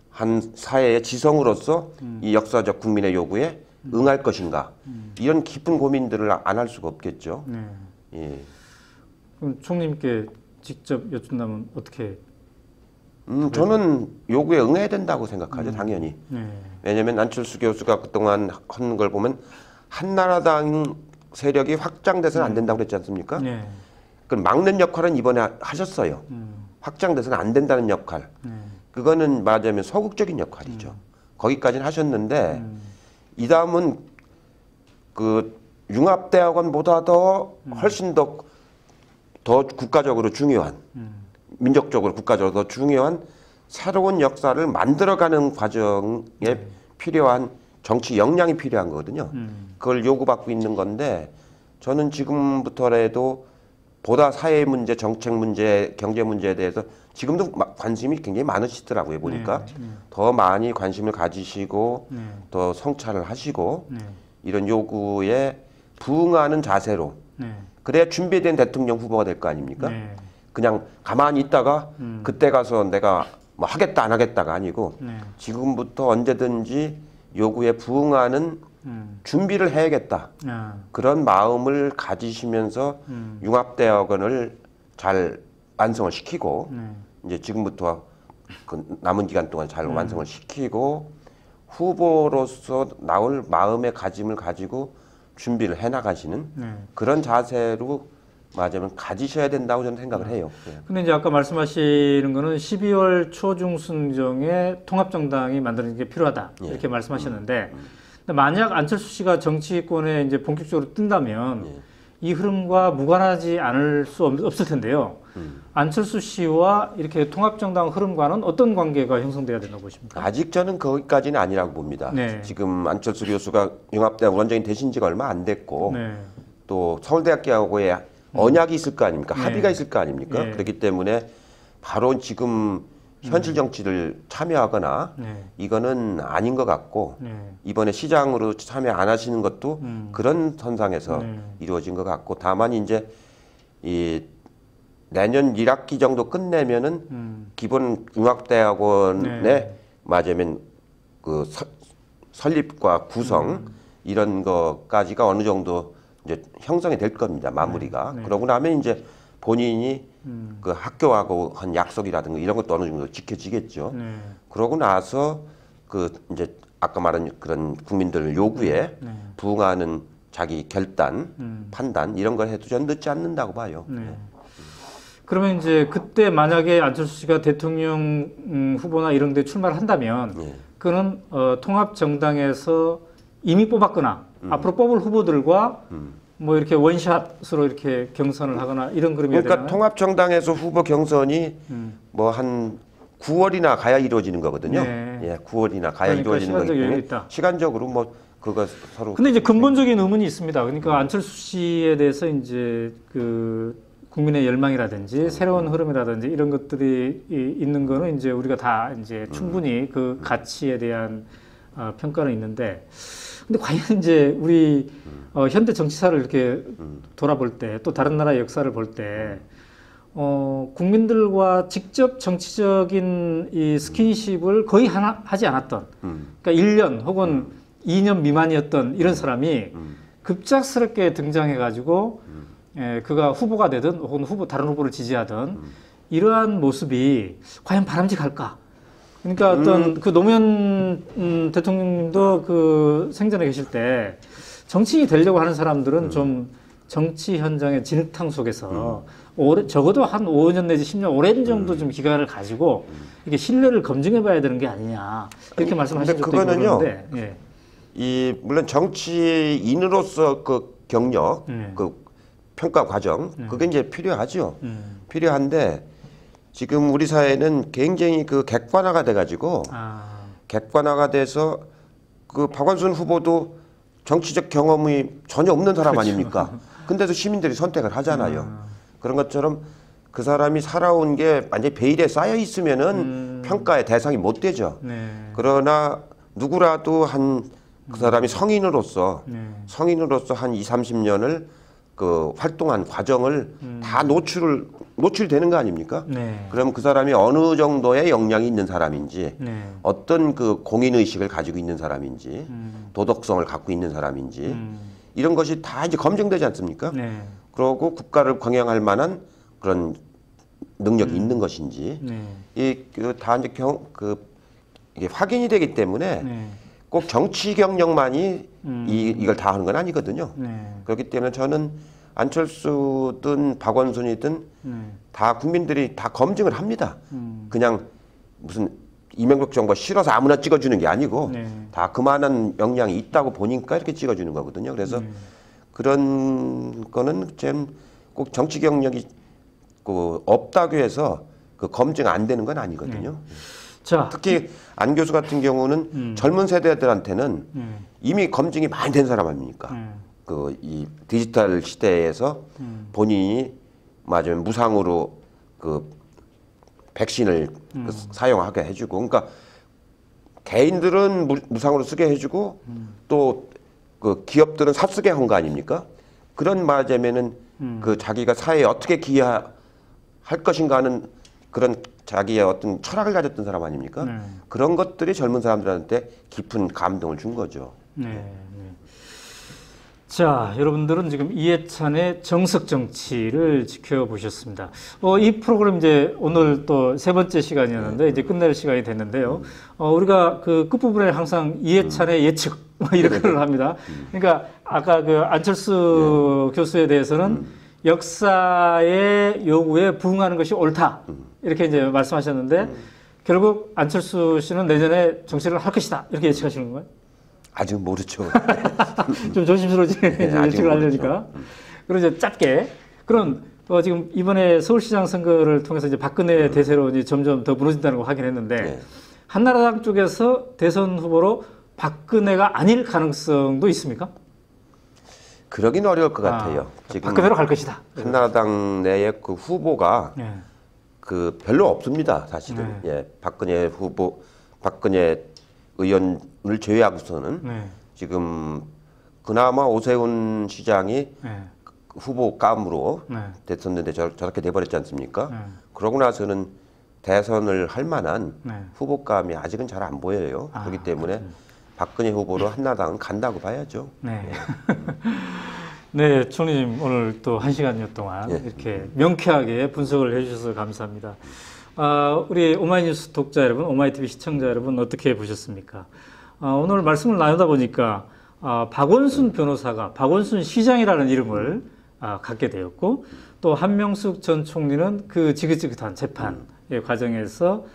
한 사회의 지성으로서 이 역사적 국민의 요구에 응할 것인가, 이런 깊은 고민들을 안 할 수가 없겠죠. 예. 그럼 총님께 직접 여쭌다면 어떻게? 저는 요구에 응해야 된다고 생각하죠, 당연히. 왜냐하면 안철수 교수가 그동안 한 걸 보면 한나라당 세력이 확장돼서는 안 된다고 그랬지 않습니까? 그 막는 역할은 이번에 하셨어요. 확장돼서는 안 된다는 역할. 그거는 말하자면 소극적인 역할이죠. 거기까지는 하셨는데 이 다음은 그 융합대학원보다 더 훨씬 더 국가적으로 중요한 민족적으로 국가적으로 더 중요한 새로운 역사를 만들어가는 과정에 필요한 정치 역량이 필요한 거거든요. 그걸 요구받고 있는 건데 저는 지금부터라도 보다 사회 문제, 정책 문제, 경제 문제에 대해서 지금도 관심이 굉장히 많으시더라고요. 보니까 더 많이 관심을 가지시고 더 성찰을 하시고 이런 요구에 부응하는 자세로 그래야 준비된 대통령 후보가 될 거 아닙니까? 그냥 가만히 있다가 그때 가서 내가 뭐 하겠다 안 하겠다가 아니고 지금부터 언제든지 요구에 부응하는 준비를 해야겠다. 그런 마음을 가지시면서 융합대학원을 잘 완성을 시키고 이제 지금부터 그 남은 기간 동안 잘 완성을 시키고 후보로서 나올 마음의 가짐을 가지고 준비를 해나가시는 그런 자세로 맞으면 가지셔야 된다고 저는 생각을 해요. 근데 이제 아까 말씀하시는 거는 12월 초중순정에 통합정당이 만드는 게 필요하다 이렇게 말씀하셨는데 근데 만약 안철수 씨가 정치권에 이제 본격적으로 뜬다면 이 흐름과 무관하지 않을 수 없을 텐데요. 안철수 씨와 이렇게 통합정당 흐름과는 어떤 관계가 형성돼야 된다고 보십니까? 아직 저는 거기까지는 아니라고 봅니다. 지금 안철수 교수가 융합대학 원장이 되신 지가 얼마 안 됐고 또 서울대학교하고의 언약이 있을 거 아닙니까? 합의가 있을 거 아닙니까? 그렇기 때문에 바로 지금 현실 정치를 참여하거나 이거는 아닌 것 같고 이번에 시장으로 참여 안 하시는 것도 그런 선상에서 이루어진 것 같고 다만 이제 이 내년 1학기 정도 끝내면은 기본 융합대학원에 맞으면 그 설립과 구성 이런 거까지가 어느 정도 이제 형성이 될 겁니다. 마무리가. 그러고 나면 이제 본인이 그 학교하고 한 약속이라든가 이런 것도 어느 정도 지켜지겠죠. 그러고 나서 그 이제 아까 말한 그런 국민들 요구에 부응하는 자기 결단, 판단 이런 걸 해도 전 늦지 않는다고 봐요. 그러면 이제 그때 만약에 안철수 씨가 대통령 후보나 이런 데 출마를 한다면 그는 통합정당에서 이미 뽑았거나 앞으로 뽑을 후보들과 뭐 이렇게 원샷으로 이렇게 경선을 하거나 이런 그림이 그러니까 되나요? 통합정당에서 후보 경선이 뭐 한 9월이나 가야 이루어지는 거거든요. 예, 9월이나 가야 그러니까 이루어지는 거기 때문에 있다. 시간적으로 뭐 그거 서로. 근데 이제 근본적인 의문이 있습니다. 그러니까 안철수 씨에 대해서 이제 그 국민의 열망이라든지 새로운 흐름이라든지 이런 것들이 있는 거는 이제 우리가 다 이제 충분히 그 가치에 대한 평가는 있는데, 근데 과연 이제 우리 현대 정치사를 이렇게 돌아볼 때, 또 다른 나라의 역사를 볼 때, 국민들과 직접 정치적인 이 스킨십을 거의 하지 않았던, 그러니까 1년 혹은 2년 미만이었던 이런 사람이 급작스럽게 등장해가지고 그가 후보가 되든 혹은 다른 후보를 지지하든 이러한 모습이 과연 바람직할까? 그러니까 어떤 그 노무현 대통령님도 그 생전에 계실 때 정치인이 되려고 하는 사람들은 좀 정치 현장의 진흙탕 속에서 적어도 한 5년 내지 10년 오랜 정도 좀 기간을 가지고 이게 신뢰를 검증해봐야 되는 게 아니냐 이렇게 말씀하신 적도 있고 그런데 예. 이 물론 정치인으로서 그 경력, 그 평가 과정 그게 이제 필요하죠. 필요한데 지금 우리 사회는 굉장히 그 객관화가 돼가지고 객관화가 돼서 그 박원순 후보도 정치적 경험이 전혀 없는 사람 그렇죠. 아닙니까? 근데도 시민들이 선택을 하잖아요. 그런 것처럼 그 사람이 살아온 게 완전히 베일에 쌓여 있으면은 평가의 대상이 못 되죠. 네. 그러나 누구라도 그 사람이 성인으로서 한 20, 30년을 그 활동한 과정을 다 노출되는 거 아닙니까? 네. 그럼 그 사람이 어느 정도의 역량이 있는 사람인지, 어떤 그 공인의식을 가지고 있는 사람인지, 도덕성을 갖고 있는 사람인지, 이런 것이 다 이제 검증되지 않습니까? 네. 그러고 국가를 광양할 만한 그런 능력이 있는 것인지, 다 이제 이게 확인이 되기 때문에 꼭 정치 경력만이 이걸 다 하는 건 아니거든요. 그렇기 때문에 저는 안철수든 박원순이든 다 국민들이 다 검증을 합니다. 그냥 무슨 이명박 정부가 싫어서 아무나 찍어주는 게 아니고 다 그만한 역량이 있다고 보니까 이렇게 찍어주는 거거든요. 그래서 그런 거는 꼭 정치 경력이 없다고 해서 그 검증 안 되는 건 아니거든요. 자, 특히 안 교수 같은 경우는 젊은 세대들한테는 이미 검증이 많이 된 사람 아닙니까? 이 디지털 시대에서 본인이 맞으면 무상으로 그 백신을 사용하게 해주고, 그러니까 개인들은 무상으로 쓰게 해주고 또 그 기업들은 삽쓰게 한 거 아닙니까? 그런 말하자면은 그 자기가 사회에 어떻게 기여할 것인가 하는 그런 자기의 어떤 철학을 가졌던 사람 아닙니까? 그런 것들이 젊은 사람들한테 깊은 감동을 준 거죠. 자, 여러분들은 지금 이해찬의 정석 정치를 지켜보셨습니다. 이 프로그램 이제 오늘 또 세 번째 시간이었는데 이제 끝낼 시간이 됐는데요. 우리가 그 끝부분에 항상 이해찬의 예측 이런 걸 합니다. 그러니까 아까 그 안철수 교수에 대해서는 역사의 요구에 부응하는 것이 옳다. 이렇게 이제 말씀하셨는데 결국 안철수 씨는 내년에 정치를 할 것이다. 이렇게 예측하시는 건가요? 아직 모르죠. 좀 조심스러워지 예측을 하려니까. 그리고 이제 짧게. 그럼 지금 이번에 서울시장 선거를 통해서 이제 박근혜 대세론이 점점 더 무너진다는 걸 확인했는데 한나라당 쪽에서 대선 후보로 박근혜가 아닐 가능성도 있습니까? 그러긴 어려울 것 같아요. 지금 박근혜로 갈 것이다. 한나라당 내에 그 후보가 그 별로 없습니다. 사실은. 박근혜 후보, 박근혜 의원을 제외하고서는 지금 그나마 오세훈 시장이 후보감으로 됐었는데 저렇게 돼버렸지 않습니까? 그러고 나서는 대선을 할 만한 후보감이 아직은 잘 안 보여요. 그렇기 때문에 박근혜 후보로 한나라당은 간다고 봐야죠. 네, 총리님 오늘 또 1시간여 동안 이렇게 명쾌하게 분석을 해주셔서 감사합니다. 우리 오마이뉴스 독자 여러분, 오마이TV 시청자 여러분 어떻게 보셨습니까? 오늘 말씀을 나누다 보니까 박원순 변호사가 박원순 시장이라는 이름을 갖게 되었고 또 한명숙 전 총리는 그 지긋지긋한 재판의 과정에서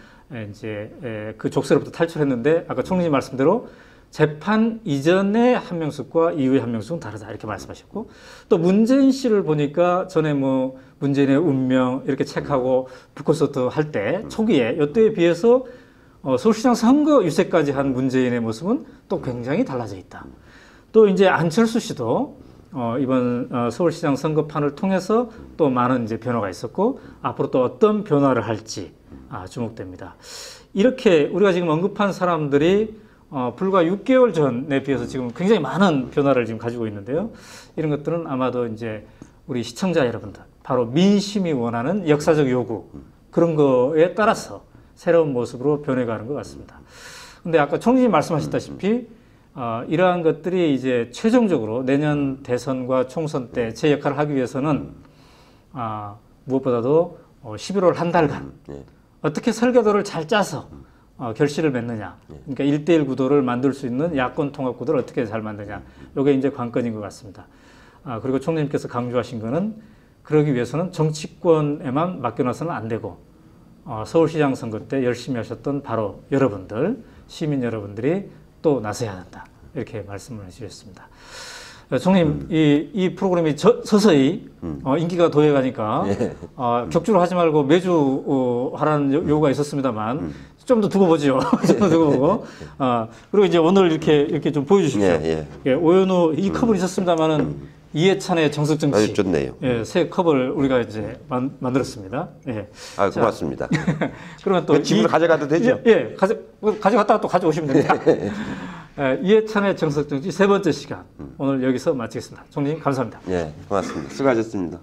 이제 그 족쇄로부터 탈출했는데 아까 총리님 말씀대로 재판 이전의 한명숙과 이후의 한명숙은 다르다 이렇게 말씀하셨고 또 문재인 씨를 보니까 전에 뭐 문재인의 운명 이렇게 책하고 북콘서트 할 때 초기에 이때에 비해서 서울시장 선거 유세까지 한 문재인의 모습은 또 굉장히 달라져 있다. 또 이제 안철수 씨도 이번 서울시장 선거판을 통해서 또 많은 이제 변화가 있었고 앞으로 또 어떤 변화를 할지 주목됩니다. 이렇게 우리가 지금 언급한 사람들이 불과 6개월 전에 비해서 지금 굉장히 많은 변화를 지금 가지고 있는데요. 이런 것들은 아마도 이제 우리 시청자 여러분들, 바로 민심이 원하는 역사적 요구, 그런 거에 따라서 새로운 모습으로 변해가는 것 같습니다. 근데 아까 총리님 말씀하셨다시피, 이러한 것들이 이제 최종적으로 내년 대선과 총선 때 제 역할을 하기 위해서는, 무엇보다도 11월 한 달간 어떻게 설계도를 잘 짜서 결실을 맺느냐. 그러니까 1대1 구도를 만들 수 있는 야권 통합 구도를 어떻게 잘 만드냐. 이게 이제 관건인 것 같습니다. 그리고 총리님께서 강조하신 거는 그러기 위해서는 정치권에만 맡겨놔서는 안 되고 서울시장 선거 때 열심히 하셨던 바로 여러분들, 시민 여러분들이 또 나서야 한다. 이렇게 말씀을 해주셨습니다. 총님, 이 프로그램이 서서히 인기가 도해가니까 격주로 하지 말고 매주 하라는 요구가 있었습니다만 좀 더 두고 보죠. 좀 더 두고 보고. 그리고 이제 오늘 이렇게 좀 보여주십시오. 오연우 이 컵은 있었습니다만은 이해찬의 정석정치. 좋네요. 새 컵을 우리가 이제 만들었습니다. 고맙습니다. 그러면 또 집으로 가져가도 되죠? 가져갔다가 또 가져오시면 됩니다. 이해찬의 정석정치 세 번째 시간 오늘 여기서 마치겠습니다. 총님 감사합니다. 고맙습니다. 수고하셨습니다.